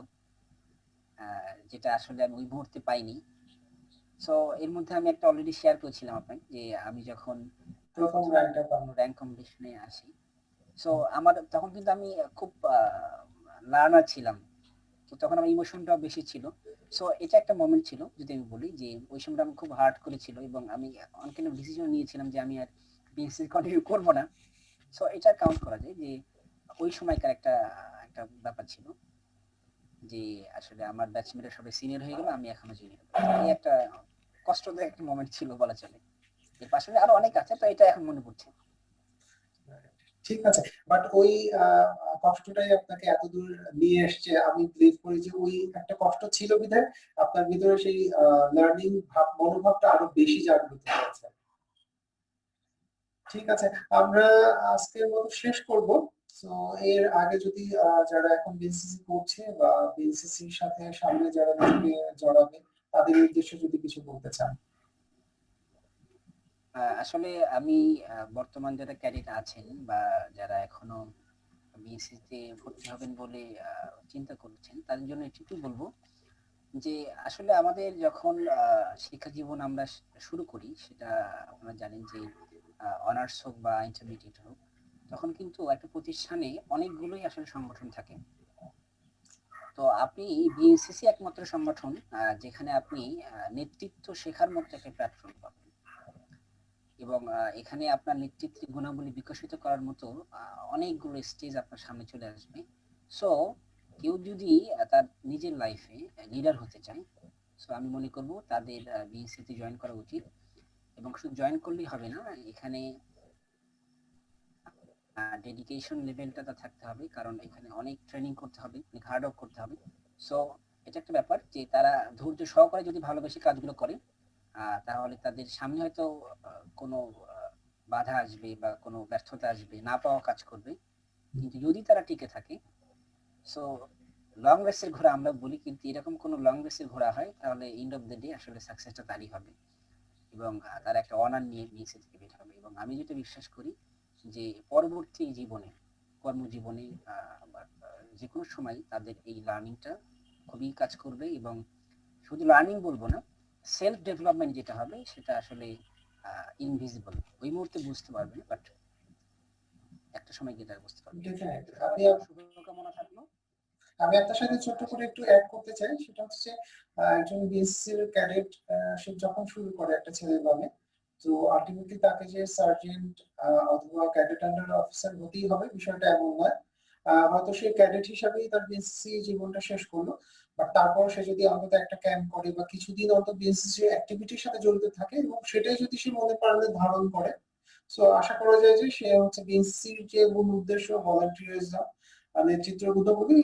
যেটা আসলে আমি ওই মুহূর্তে পাইনি। সো এর মধ্যে আমি একটা অলরেডি শেয়ার করেছিলাম আপনাকে যে আমি যখন প্রথম প্রথম র্যাঙ্কটা পান? কোনো র্যাঙ্ক কম্পিটিশনে আসি, সো আমার তখন কিন্তু আমি খুব লার্নার ছিলাম, তো তখন আমার ইমোশনটাও বেশি ছিল। সো এটা একটা মোমেন্ট ছিল, যদি আমি বলি যে ওই সময়টা আমি খুব হার্ড করেছিল এবং আমি অন কাইন্ড অফ ডিসিশন নিয়েছিলাম যে আমি আর বিএসসি কন্টিনিউ করবো না। সো এটা কাউন্ট করা যায় যে ওই সময়কার একটা একটা ব্যাপার ছিল যে আসলে আমার ব্যাচমেটরা সবাই সিনিয়র হয়ে গেল, আমি এখনো জুনিয়র। এই একটা কষ্টদায়ক একটা মোমেন্ট ছিল বলা চলে। এর পাশে আরো অনেক আছে, তো এটা এখন মনে পড়ছে। ঠিক আছে, বাট ওই কষ্টটাই আপনাকে এতদূর নিয়ে এসছে। আমি বিলিভ করি যে ওই একটা কষ্ট ছিল বিধায় আপনার ভিতরে সেই লার্নিং মনোভাবটা আরো বেশি জাগ্রত হয়েছে। ঠিক আছে, আমরা আজকের মতো শেষ করব। তো এর আগে যদি যারা এখন বিএনসিসি করছে বা বিএনসিসির সাথে সামনে যারা নিজেকে জড়াবে, তাদের উদ্দেশ্যে যদি কিছু বলতে চান। আসলে আমি বর্তমান যারা ক্যাডেট আছেন বা যারা এখনো বিএসসিতে ভর্তি হবেন বলে চিন্তা করছেন, তাদের জন্য এটুকুই বলবো যে আসলে আমাদের যখন শিক্ষা জীবন আমরা শুরু করি, সেটা আপনারা জানেন যে অনার্স হোক বা ইন্টারমিডিয়েট হোক, তখন কিন্তু একটা প্রতিষ্ঠানে অনেকগুলোই আসলে সংগঠন থাকে। তো আপনি বিএনসিসি একমাত্র সংগঠন যেখানে আপনি নেতৃত্ব শেখার মতো একটা প্ল্যাটফর্ম পাবেন, এবং এখানে আপনার নেতৃত্বের গুণাবলী বিকশিত করার মতো অনেকগুলো স্টেজ আপনার সামনে চলে আসবে। সো কেউ যদি তার নিজের লাইফে লিডার হতে চায়, সো আমি মনে করব তাদের বিএনসিতে জয়েন করা উচিত। এবং শুধু জয়েন করলেই হবে না, এখানে ডেডিকেশন লেভেলটা থাকতে হবে, কারণ এখানে অনেক ট্রেনিং করতে হবে, অনেক হার্ড ওয়ার্ক করতে হবে। সো এটা একটা ব্যাপার যে তারা ধৈর্য সহকারে যদি ভালোবেসে কাজগুলো করে তাহলে তাদের সামনে হয়তো কোনো বাধা আসবে বা কোনো ব্যর্থতা আসবে, না পাওয়া কাজ করবে, কিন্তু যদি তারা টিকে থাকে, সো লং রেসের ঘোড়া আমরা বলি, কিন্তু এরকম কোনো লং রেসের ঘোড়া হয় তাহলে এন্ড অফ দ্য ডে আসলে সাকসেসটা তারই হবে এবং তারা একটা অনার নিয়ে নিচে থেকে বের হবে। এবং আমি যেটা বিশ্বাস করি যে পরবর্তী জীবনে, কর্মজীবনে বা যে কোনো সময় তাদের এই লার্নিংটা খুবই কাজ করবে এবং শুধু লার্নিং বলবো না, সেলফ ডেভেলপমেন্ট যেটা হবে সেটা আসলে ইনভিজিবল, ওই মুহূর্তে বুঝতে পারবে না, বাট একটা সময় গিয়ে তারা বুঝতে পারবে। Definitely. সবার জন্য শুভকামনা থাকলো। আমি আপনার সাথে এবং ছোট্ট আশা করে একটু করছি অ্যাড করতে চাই, সেটা হচ্ছে একজন বিএসসি এর ক্যাডেট সে যখন শুরু করে একটা ছেলে নামে, তো আলটিমেটলি তাকে যে সার্জেন্ট অথবা ক্যাডেট আন্ডার অফিসার হতেই হবে বিষয়টা এমন নয়। হয়তো সে ক্যাডেট হিসাবেই তার বিএসসি জীবনটা শেষ করলো, বাট তারপর সে যদি অন্তত একটা ক্যাম্প করে বা কিছুদিন অন্তত বিএসসি অ্যাক্টিভিটির সাথে জড়িত থাকে এবং সেটাই যদি সে মনে প্রাণে ধারণ করে, সো আশা করা যায় যে সে হচ্ছে বিএসসির যে মূল উদ্দেশ্য ভলান্টিয়ারিজম, নেতৃত্ব গুণাবলী,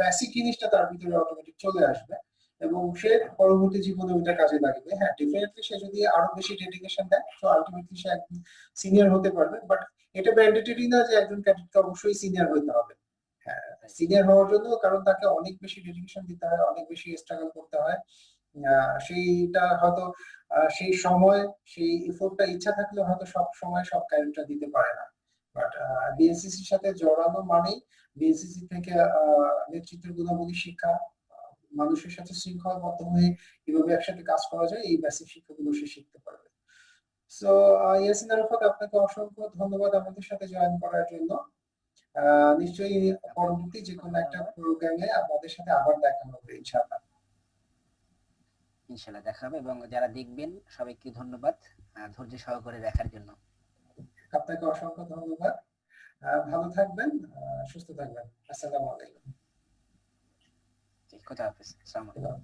বেসিক জিনিসটা তার ভিতরে অটোমেটিক চলে আসবে এবং সে পরবর্তী জীবনে ওইটা কাজে লাগবে। হ্যাঁ, ডেফিনেটলি সে যদি আরো বেশি ডেডিকেশন দেয় তো আলটিমেটলি সে একজন সিনিয়র হতে পারবে, বাট এটা ম্যান্ডেটরি না যে একজন ক্যাডেটকে অবশ্যই সিনিয়র হতে হবে। হ্যাঁ, সিনিয়র হওয়ার জন্য কারণ তাকে অনেক বেশি ডেডিকেশন দিতে হয়, অনেক বেশি স্ট্রাগল করতে হয়। সেইটা হয়তো সেই সময় সেই এফোর্টটা ইচ্ছা থাকলে হয়তো সব সময় সব ক্যারেক্টার দিতে পারে না, বাট বিএনসিসির সাথে জড়ানো মানেই বিএনসিসি থেকে নেতৃত্বের গুণাবলী শিক্ষা, মানুষের সাথে শৃঙ্খলাবদ্ধ হয়ে কিভাবে একসাথে কাজ করা যায় এই বেসিক শিক্ষাগুলো সে শিখতে পারবে। সো ইয়াসিন আরাফাত, আপনাকে অসংখ্য ধন্যবাদ আমাদের সাথে জয়েন করার জন্য। নিশ্চয়ই আপনাকে পরবর্তী যে কোনো একটা ধন্যবাদ। প্রোগ্রামে আপনাদের সাথে আবার দেখা হবে ইনশাআল্লাহ। ইনশাল্লাহ দেখা হবে এবং যারা দেখবেন সবাইকে ধন্যবাদ ধৈর্য সহকারে দেখার জন্য। আপনাকে অসংখ্য ধন্যবাদ। ভালো থাকবেন, সুস্থ থাকবেন। আসসালামু আলাইকুম। খোদা হাফেজ। আসসালামু আলাইকুম।